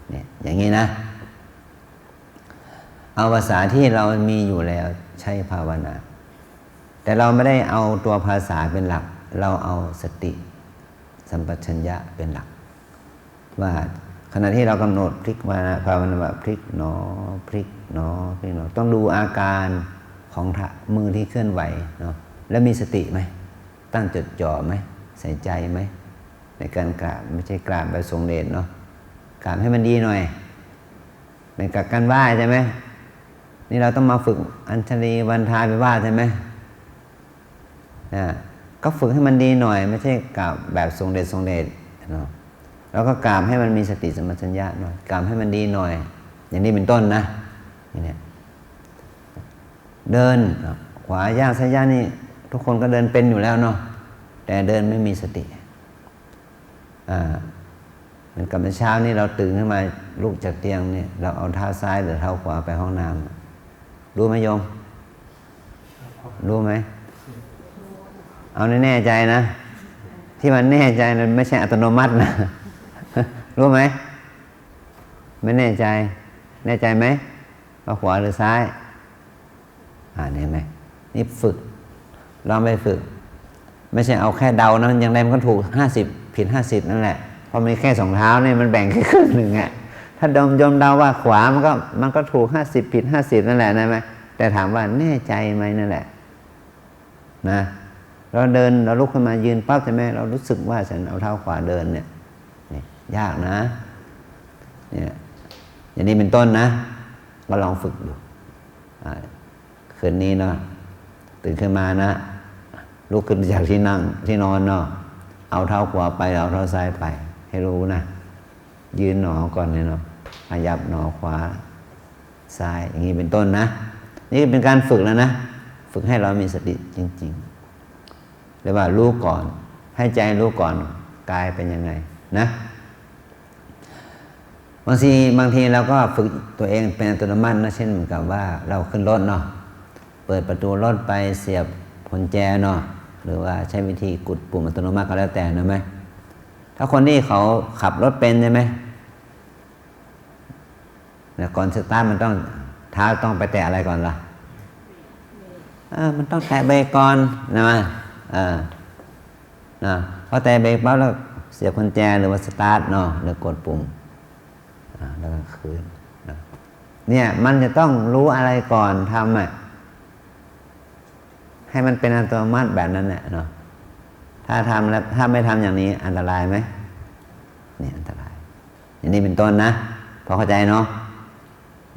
เนี่ยอย่างนี้นะเอาภาษาที่เรามีอยู่แล้วใช้ภาวนาแต่เราไม่ได้เอาตัวภาษาเป็นหลักเราเอาสติสัมปชัญญะเป็นหลักว่าขณะที่เรากำหนดพลิกมาภาวนาแบบพลิกหนอพลิกหนอพลิกหนอต้องดูอาการของมือที่เคลื่อนไหวเนาะแล้วมีสติไหมตั้งจดจ่อไหมใส่ใจไหมในการกราบไม่ใช่กราบแบบทรงเดชเนาะกราบให้มันดีหน่อยเป็นกับการไหว้ใช่ไหมนี่เราต้องมาฝึกอัญชลีวันทาไปไหว้ใช่ไหมก็ฝึกให้มันดีหน่อยไม่ใช่กราบแบบทรงเดชเนาะแล้วก็กราบให้มันมีสติสัมปชัญญะหน่อยกราบให้มันดีหน่อยอย่างนี้เป็นต้นนะนี่เดินขวาย่างซ้ายย่างนี่ทุกคนก็เดินเป็นอยู่แล้วเนาะแต่เดินไม่มีสติเหมือนกับเช้านี่เราตื่นขึ้นมาลุกจากเตียงเนี่ยเราเอาเท้าซ้ายหรือเท้าขวาไปห้องน้ำรู้ไหมโยมรู้ไหมเอาแน่ใจนะที่มันแน่ใจมันไม่ใช่อัตโนมัตินะรู้ไหมไม่แน่ใจ แน่ใจไหมว่าขวาหรือซ้ายเห็นไหมนี่ฝึกลองไปฝึกไม่ใช่เอาแค่เดานะอย่างไรมันก็ถูก50ผิด50นั่นแหละเพราะมีแค่2เท้าเนี่ยมันแบ่งแค่ครึ่งหนึ่งอ่ะถ้ายอมเดาว่าขวามันก็ถูก50ผิด50นั่นแหละนะไหมแต่ถามว่าแน่ใจไหมนั่นแหละนะเราเดินเราลุกขึ้นมายืนปั๊บใช่ไหมเรารู้สึกว่าฉันเอาเท้าขวาเดินเนี่ยยากนะเนี่ยอย่างนี้เป็นต้นนะก็ลองฝึกดูคืนนี้เนาะตื่นขึ้นมานะลุกขึ้นจากที่นั่งที่นอนเนาะเอาเท้าขวาไปเอาเท้าซ้ายไปให้รู้นะยืนหนอก่อนเลยเนาะขยับหนอขวาซ้ายอย่างนี้เป็นต้นนะนี่เป็นการฝึกแล้วนะฝึกให้เรามีสติจริงๆเรียกว่ารู้ก่อนให้ใจรู้ก่อนกายเป็นยังไงนะบางทีเราก็ฝึกตัวเองเป็นอัตโนมัตินะเช่นเหมือนกับว่าเราขึ้นรถเนาะเปิดประตูรถไปเสียบกุญแจเนาะหรือว่าใช้วิธีกดปุ่มอัตโนมัติก็แล้วแต่นะไหมถ้าคนที่เขาขับรถเป็นใช่ไหมเนี่ยก่อนสตาร์ทมันต้องเท้าต้องไปแตะอะไรก่อนล่ะมันต้องแตะเบรกก่อนนะพอแตะเบรกปั๊บแล้วเสียบกุญแจหรือว่าสตาร์ทเนาะหรือกดปุ่มแล้วก็คืนเนี่ยมันจะต้องรู้อะไรก่อนทำให้มันเป็นอัตโนมัติแบบนั้นแหละเนาะถ้าทำแล้วถ้าไม่ทำอย่างนี้อันตรายไหมนี่อันตรายอย่างนี้เป็นต้นนะพอเข้าใจเนาะ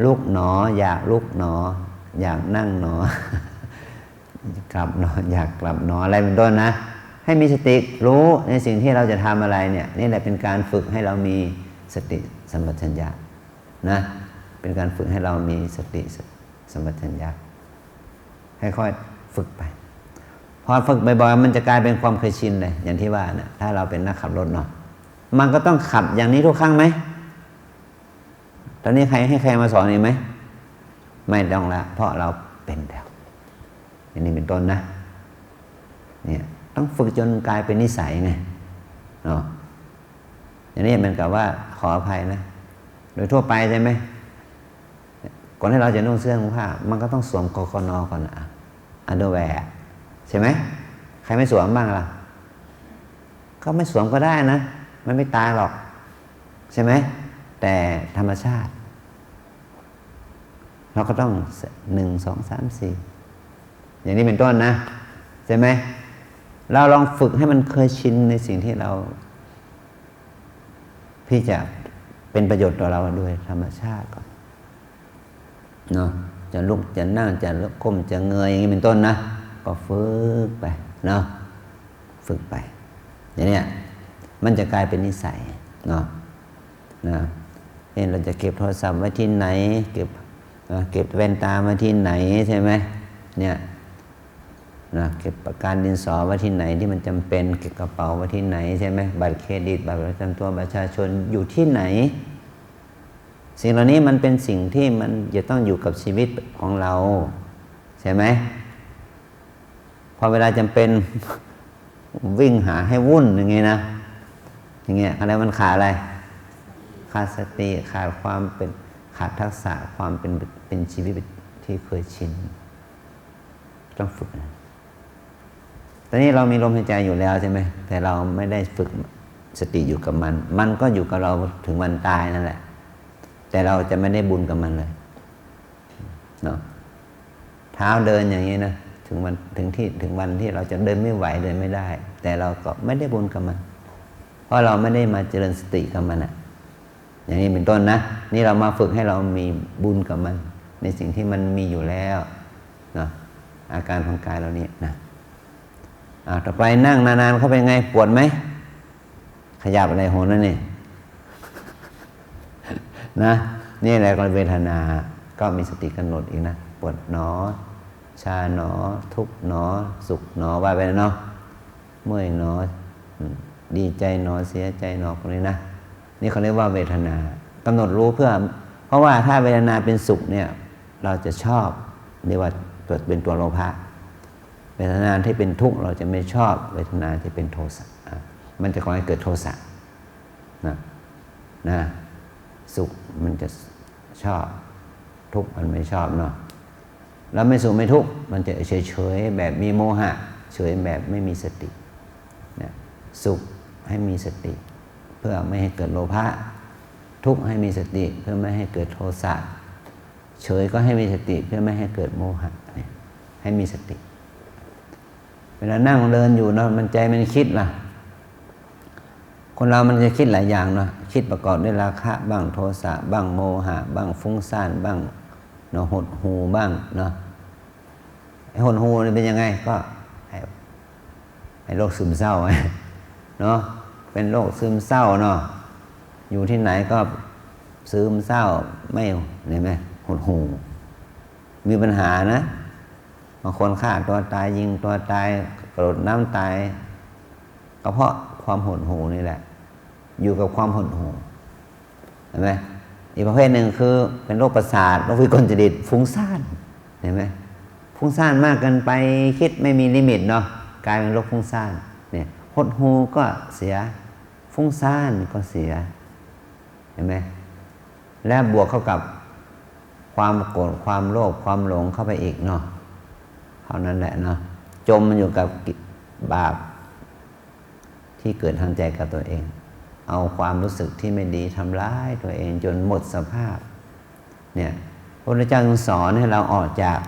ลุกหนออยากลุกหนออยากนั่งหนอกลับหนออยากกลับหนออะไรเป็นต้นนะให้มีสติรู้ในสิ่งที่เราจะทำอะไรเนี่ยนี่แหละเป็นการฝึกให้เรามีสติสัมปชัญญะนะเป็นการฝึกให้เรามีสติสัมปชัญญะค่อยๆฝึกไปพอฝึกบ่อยๆมันจะกลายเป็นความเคยชินเลยอย่างที่ว่านะถ้าเราเป็นนักขับรถเนาะมันก็ต้องขับอย่างนี้ทุกครั้งไหมตอนนี้ให้ใครมาสอนอีกไหมไม่ต้องละเพราะเราเป็นแล้วอย่างนี้เป็นต้นนะเนี่ยต้องฝึกจนกลายเป็นนิสัยไงเนาะอย่างนี้เหมือนกับว่าขออภัยนะโดยทั่วไปใช่ไหมก่อนที่เราจะนุ่งเสื้อนุ่งผ้ามันก็ต้องสวมกกน.ก่อนอันเดอร์แวร์ใช่ไหมใครไม่สวมบ้างล่ะก็ไม่สวมก็ได้นะมันไม่ตายหรอกใช่ไหมแต่ธรรมชาติเราก็ต้อง1 2 3 4อย่างนี้เป็นต้นนะใช่ไหมเราลองฝึกให้มันเคยชินในสิ่งที่เราที่จะเป็นประโยชน์ต่อเราด้วยธรรมชาติก่อนเนาะจะลุกจะนั่งจะก้มจะเงยอย่างนี้เป็นต้นนะก็ฝึกไปเนาะฝึกไปอย่างนี้มันจะกลายเป็นนิสัยเนาะเราจะเก็บโทรศัพท์ไว้ที่ไหนเก็บแว่นตาไว้ที่ไหนใช่ไหมเนี่ยเก็บปากกาดินสอไว้ที่ไหนที่มันจำเป็นเก็บกระเป๋าไว้ที่ไหนใช่ไหมบัตรเครดิตบัตรประจำตัวประชาชนอยู่ที่ไหนสิ่งเหล่านี้มันเป็นสิ่งที่มันจะต้องอยู่กับชีวิตของเราใช่ไหมพอเวลาจำเป็นวิ่งหาให้วุ่นอย่างเงี้ยนะอย่างเงี้ยอะไรมันขาดอะไรขาดสติขาดความเป็นขาดทักษะความเป็นชีวิตที่เคยชินต้องฝึกตอนนี้เรามีลมหายใจอยู่แล้วใช่ไหมแต่เราไม่ได้ฝึกสติอยู่กับมันก็อยู่กับเราถึงวันตายนั่นแหละแต่เราจะไม่ได้บุญกับมันเลยเนาะเท้าเดินอย่างนี้นะถึงวันที่เราจะเดินไม่ไหวเดินไม่ได้แต่เราก็ไม่ได้บุญกับมันเพราะเราไม่ได้มาเจริญสติกับมันอย่างนี้เป็นต้นนะนี่เรามาฝึกให้เรามีบุญกับมันในสิ่งที่มันมีอยู่แล้วเนาะอาการของกายเราเนี่ยนะต่อไปนั่งนานๆเขาเป็นไงปวดไหมขยับอะไรโหนนั่นนี่นะนี่แหละก็เวทนาก็มีสติกำหนดอีกนะปวดหนอชาหนอทุกหนอสุขหนอว่าไปเนาะเมื่อยหนอดีใจหนอเสียใจหนอพวกนี้นะนี่เขาเรียกว่าเวทนากำหนดรู้เพราะว่าถ้าเวทนาเป็นสุขเนี่ยเราจะชอบเรียกว่าเป็นตัวโลภะเวทนาที่เป็นทุกข์เราจะไม่ชอบเวทนาที่เป็นโทสะมันจะก่อให้เกิดโทสะนะสุขมันจะ ชอบทุกข์มันไม่ชอบเนาะแล้วไม่สุขไม่ทุกข์มันจะเฉยๆแบบมีโมหะเฉยแบบไม่มีสติเนี่ยสุขให้มีสติเพื่อไม่ให้เกิดโลภะทุกข์ให้มีสติเพื่อไม่ให้เกิดโทสะเฉยก็ให้มีสติเพื่อไม่ให้เกิดโมหะให้มีสติเวลานั่งเดินอยู่เนาะมันใจมันคิดล่ะคนเรามันจะคิดหลายอย่างเนาะคิดประกอบด้วยราคะบ้างโทสะบ้างโมหะบ้างฟุ้งซ่านบ้างเนาะหดหู่บ้างเนาะไอ้หดหู่นี่เป็นยังไงก็ไอ้โรคซึมเศร้าเนาะเป็นโรคซึมเศร้าเนาะอยู่ที่ไหนก็ซึมเศร้าไม่เห็นไหมหดหู่มีปัญหานะบางคนฆ่าตัวตายยิงตัวตายกระโดดน้ำตายก็เพราะความหดหู่นี่แหละอยู่กับความหดหู่เห็นไหมอีกประเภทหนึ่งคือเป็นโรคประสาทโรควิกลจริตฟุ้งซ่านเห็นไหมฟุ้งซ่านมากเกินไปคิดไม่มีลิมิตเนาะกลายเป็นโรคฟุ้งซ่านเนี่ยหดหู่ก็เสียฟุ้งซ่านก็เสียเห็นไหมและบวกเข้ากับความโกรธความโลภความหลงเข้าไปอีกเนาะเท่านั้นแหละเนาะจมมันอยู่กับบาปที่เกิดทางใจกับตัวเองเอาความรู้สึกที่ไม่ดีทำร้ายตัวเองจนหมดสภาพเนี่ยพระพุทธเจ้าทรงสอนให้เราออกจาก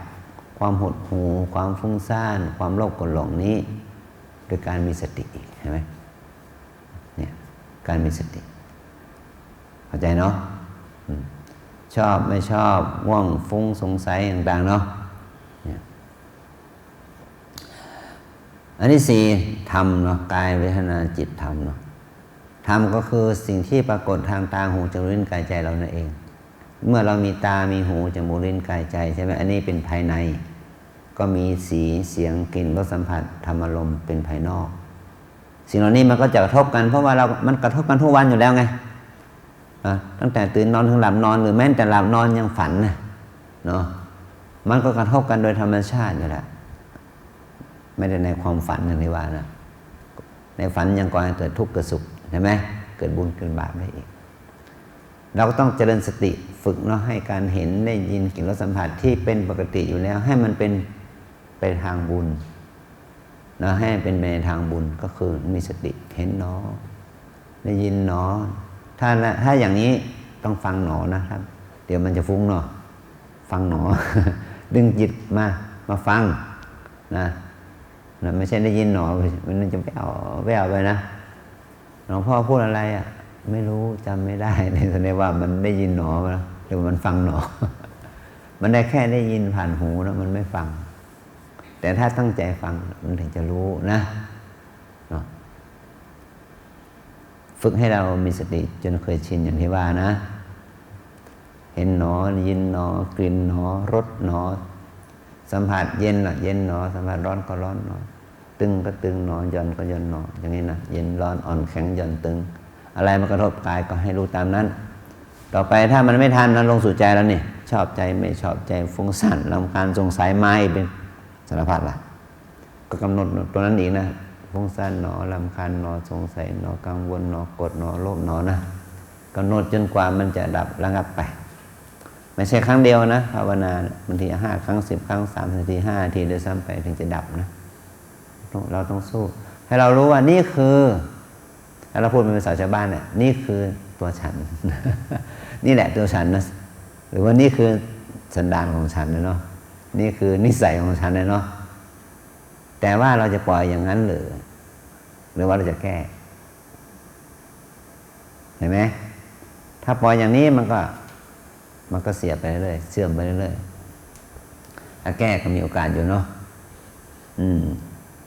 ความหดหู่ความฟุ้งซ่านความโลภโกรธหลงนี้โดยการมีสติอีกเห็นไหมเนี่ยการมีสติเข้าใจเนาะชอบไม่ชอบง่วงฟุ้งสงสัยต่างๆเนาะอันที่สี่ธรรมเนาะกายเวทนาจิตธรรมเนาะธรรมก็คือสิ่งที่ปรากฏทางตาหูจมูกลิ้นกายใจเรานั่นเองเมื่อเรามีตามีหูจมูกลิ้นกายใจใช่ไหมอันนี้เป็นภายในก็มีสีเสียงกลิ่นรสสัมผัสธรรมอารมณ์เป็นภายนอกสิ่งเหล่านี้มันก็จะกระทบกันเพราะว่ามันกระทบกันทุกวันอยู่แล้วไงตั้งแต่ตื่นนอนถึงหลับนอนหรือแม้แต่หลับนอนยังฝันนะเนาะมันก็กระทบกันโดยธรรมชาติอยู่แล้วไม่ได้ในความฝันอย่างที่ว่านะในฝันยังก่อให้เกิดทุกข์เกิดสุขใช่ไหมเกิดบุญเกิดบาปได้อีกเราก็ต้องเจริญสติฝึกเนาะให้การเห็นได้ยินกลิ่นรสสัมผัสที่เป็นปกติอยู่แล้วให้มันเป็นไปทางบุญนะให้เป็นไปในทางบุญก็คือมีสติเห็นหนอได้ยินหนอถ้าอย่างนี้ต้องฟังหนอนะครับเดี๋ยวมันจะฟุ้งเนาะฟังหนอ ดึงจิตมาฟังนะไม่ใช่ได้ยินหนอมันจะแว่วไปนะหลวงพ่อพูดอะไรอ่ะไม่รู้จำไม่ได้ในแสดงว่ามันได้ยินหนอมาหรือมันฟังหนอ มันได้แค่ได้ยินผ่านหูนะมันไม่ฟังแต่ถ้าตั้งใจฟังมันถึงจะรู้นะฝึกให้เรามีสติจนเคยชินอย่างที่ว่านะเห็นหนอยินหนอกลิ่นหนอรสหนอสัมผัสเย็นเย็นหนอสัมผัสร้อนก็ร้อนหนอตึงก็ตึงหนอหย่อนก็หย่อนหนออย่างนี้นะเย็นร้อนอ่อนแข็งหย่อนตึงอะไรมากระทบกายก็ให้รู้ตามนั้นต่อไปถ้ามันไม่ทันนั้นลงสู่ใจแล้วนี่ชอบใจไม่ชอบใจฟุ้งซ่านรำคาญสงสัยไม่เป็นสารพัดล่ะก็กำหนดตัวนั้นอีกนะฟุ้งซ่านหนอรำคาญหนอสงสัยหนอกังวลหนอกดหนอโลภหนอนะกำหนดจนกว่ามันจะดับระงับไปไม่ใช่ครั้งเดียวนะภาวนาบางที5 ครั้ง 10 ครั้ง30 นาที5 นาทีโดยซ้ำไปถึงจะดับนะเราต้องสู้ให้เรารู้ว่านี่คือถ้าเราพูดเป็นภาษาชาวบ้านเนี่ยนี่คือตัวฉัน นี่แหละตัวฉันนะหรือว่านี่คือสันดานของฉันนะเนาะนี่คือนิสัยของฉันนะเนาะแต่ว่าเราจะปล่อยอย่างนั้นหรือว่าเราจะแก้เห็นไหมถ้าปล่อยอย่างนี้มันก็เสียไปเรื่อยเสื่อมไปเรื่อยถ้าแก้ก็มีโอกาสอยู่เนาะ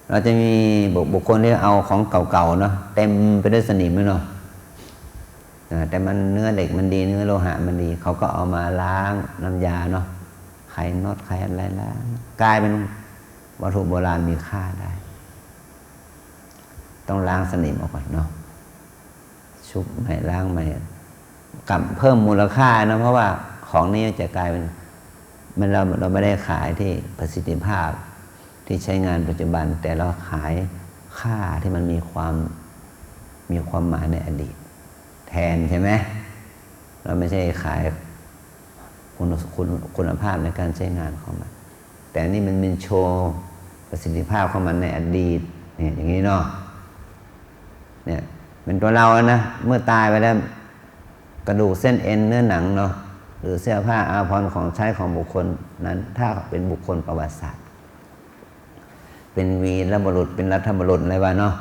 เราจะมีบุคคลที่เอาของเก่าๆเนาะเต็มไปด้วยสนิมเนาะแต่มันเนื้อเหล็กมันดีเนื้อโลหะมันดีเขาก็เอามาล้างน้ำยาเนาะไขน็อตไขอะไรล้างกลายเป็นวัตถุโบราณมีค่าได้ต้องล้างสนิมออกก่อนเนาะชุบใหม่ล้างใหม่กับเพิ่มมูลค่านะเพราะว่าของนี้จะกลายเป็นเราไม่ได้ขายที่ประสิทธิภาพที่ใช้งานปัจจุบันแต่เราขายค่าที่มันมีความหมายในอดีตแทนใช่ไหมเราไม่ใช่ขาย คุณภาพในการใช้งานของมันแต่นี่มันเป็นโชว์ประสิทธิภาพของมันในอดีตเนี่ยอย่างนี้เนาะเนี่ยเป็นตัวเรานะเมื่อตายไปแล้วกระดูกเส้นเอ็นเนื้อหนังเนาะหรือเสื้อผ้าอาภรณ์ของใช้ของบุคคลนั้นถ้าเป็นบุคคลประวัติศาสตร์เป็นวีรบุรุษเป็นรัฐบุรุษอะไรวะเนาะ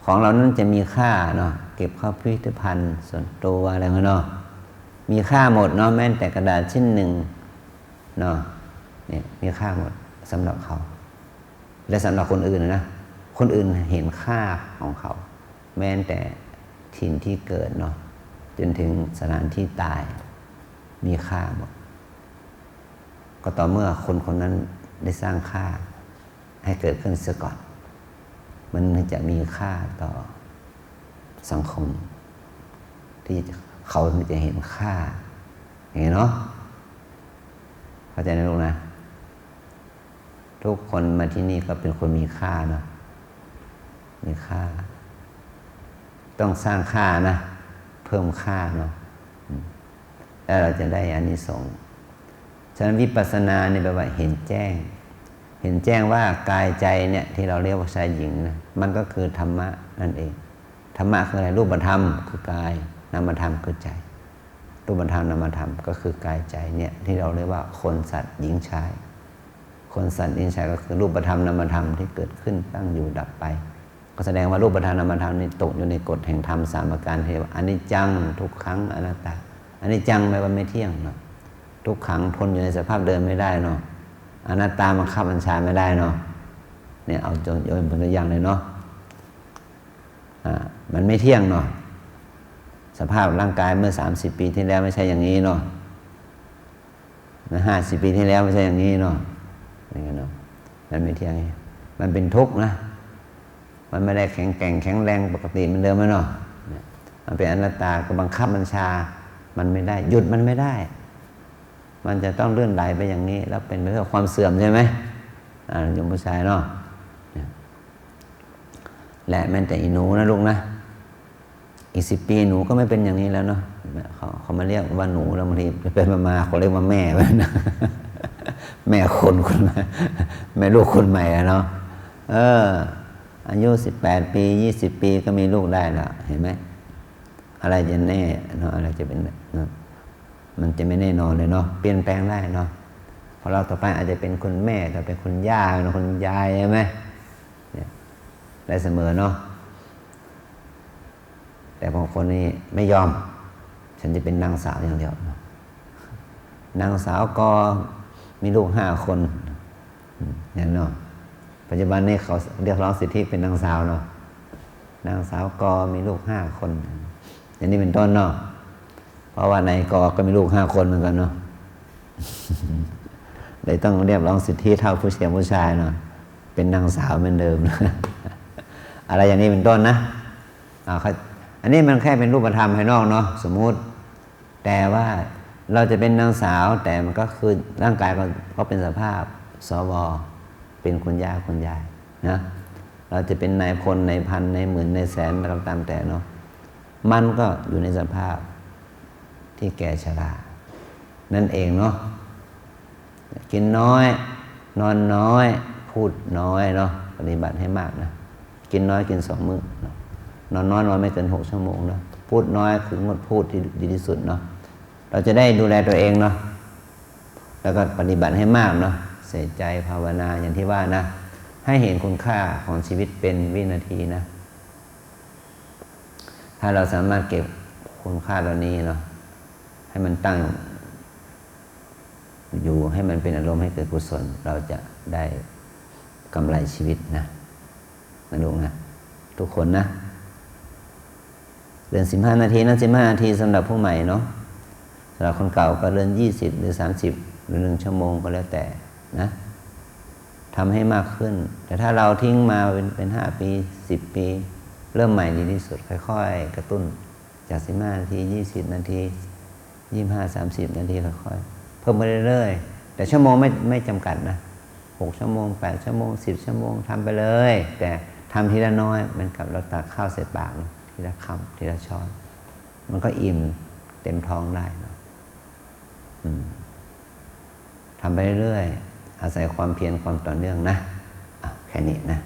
ของเรานั้นจะมีค่าเนาะเก็บเข้าพิพิธภัณฑ์ส่วนตัวอะไรเนาะมีค่าหมดเนาะแม้แต่กระดาษชิ้นหนึ่งเนาะเนี่ยมีค่าหมดสำหรับเขาและสำหรับคนอื่นนะคนอื่นเห็นค่าของเขาแม้แต่ถิ่นที่เกิดเนาะจนถึงสถานที่ตายมีค่าหมดก็ต่อเมื่อคนคนนั้นได้สร้างค่าให้เกิดขึ้นเสียก่อนมันจะมีค่าต่อสังคมที่เขาจะเห็นค่าอย่างนี้เนาะเข้าใจนะลูกนะทุกคนมาที่นี่ก็เป็นคนมีค่าเนาะมีค่าต้องสร้างค่านะเพิ่มค่าเนาะแล้วเราจะได้อานิสงส์ฉะนั้นวิปัสสนาเนี่ยแปลว่าเห็นแจ้งเห็นแจ้งว่ากายใจเนี่ยที่เราเรียกว่าชายหญิงนะมันก็คือธรรมะนั่นเองธรรมะคืออะไรรูปธรรมคือกายนามธรรมคือใจรูปธรรมนามธรรมก็คือกายใจเนี่ยที่เราเรียกว่าคนสัตว์หญิงชายคนสัตว์หญิงชายก็คือรูปธรรมนามธรรมที่เกิดขึ้นตั้งอยู่ดับไปก็แสดงว่ารูปธรรมนามธรรมนี่ตกอยู่ในกฎแห่งธรรมสามประการที่ว่าอนิจจังทุกขังอนัตตาอนิจจังแปลว่าไม่เที่ยงเนาะทุกขังทนอยู่ในสภาพเดิมไม่ได้เนาะอนัตตาบังคับบัญชาไม่ได้เนาะเนี่ยเอาโยนเป็นตัวอย่างเลยเนาะมันไม่เที่ยงเนาะสภาพร่างกายเมื่อ30 ปีที่แล้วไม่ใช่อย่างนี้เนาะ50 ปีที่แล้วไม่ใช่อย่างนี้เนาะอย่างเงี้ยเนาะมันไม่เที่ยงมันเป็นทุกข์นะมันไม่ได้แข็งแกร่งแข็งแรงปกติเหมือนเดิมเนาะมันเป็นอนัตตาก็บังคับบัญชามันไม่ได้หยุดมันไม่ได้มันจะต้องเลื่อนไหลไปอย่างนี้แล้วเป็นเรื่องความเสื่อมใช่ไหมโยมผู้ชายเนาะและแม้แต่อีหนูนะลูกนะอีก10 ปีหนูก็ไม่เป็นอย่างนี้แล้วเนาะเขามาเรียกว่าหนูแล้วบางทีเป็นมาเขาเรียกว่าแม่ไปนะแม่คนแม่ลูกคนใหม่เนาะอายุ18 ปี20 ปีก็มีลูกได้แล้วเห็นไหมอะไรจะแน่เนาะอะไรจะเป็นมันจะไม่แน่นอนเลยเนาะเปลี่ยนแปลงได้เนาะพอเราต่อไปอาจจะเป็นคุณแม่ต่อเป็นคุณย่าเป็นคุณยายใช่ไหมเนี่ยได้เสมอเนาะแต่บางคนนี่ไม่ยอมฉันจะเป็นนางสาวอย่างเดียวนางสาวก็มีลูก5 คนเนี่ยเนาะปัจจุบันนี้เขาเรียกร้องสิทธิเป็นนางสาวเนาะนางสาวก็มีลูก5 คนอย่างนี้เป็นต้นเนาะเพราะว่านายก็มีลูก5 คนเหมือนกันเนาะเลยต้องเรียกร้องสิทธิเท่าผู้ชายเนาะเป็นนางสาวเหมือนเดิม อะไรอย่างนี้เป็นต้นนะอันนี้มันแค่เป็นรูปธรรมภายนอกเนาะสมมุติแต่ว่าเราจะเป็นนางสาวแต่มันก็คือร่างกายก็เป็นสภาพสวเป็นคุณย่าคุณยายนะเราจะเป็นนายพลนายพันนายหมื่นนายแสนอะไรตามแต่เนาะมันก็อยู่ในสภาพที่แก่ชรานั่นเองเนาะกินน้อยนอนน้อยพูดน้อยเนาะปฏิบัติให้มากนะกินน้อยกิน2 มื้อนอนน้อยนอนไม่เกิน6 ชั่วโมงเนาะพูดน้อยคืองดพูดที่ดีที่สุดเนาะเราจะได้ดูแลตัวเองเนาะแล้วก็ปฏิบัติให้มากเนาะใส่ใจภาวนาอย่างที่ว่านะให้เห็นคุณค่าของชีวิตเป็นวินาทีนะถ้าเราสามารถเก็บคุณค่าเหล่านี้เนาะให้มันตั้งอยู่ให้มันเป็นอารมณ์ให้เกิดกุศลเราจะได้กำไรชีวิตนะลูกนะทุกคนนะเดิน15 นาทีนะ15 นาทีสำหรับผู้ใหม่เนาะสำหรับคนเก่าก็เดิน20 หรือ30 หรือ1 ชั่วโมงก็แล้วแต่นะทำให้มากขึ้นแต่ถ้าเราทิ้งมาเป็น5 ปี10 ปีเริ่มใหม่ดีที่สุดค่อยๆกระตุ้นจาก15 นาที20 นาที25 30 นาทีค่อยๆเพิ่มไปเรื่อยๆแต่ชั่วโมงไม่จำกัดนะ6 ชั่วโมง8 ชั่วโมง10 ชั่วโมงทำไปเลยแต่ทำทีละน้อยเหมือนกับเราตักข้าวใส่ปากทีละคำทีละช้อนมันก็อิ่มเต็มท้องได้เนาะ ทำไปเรื่อยอาศัยความเพียรความต่อเนื่องนะแค่นี้นะ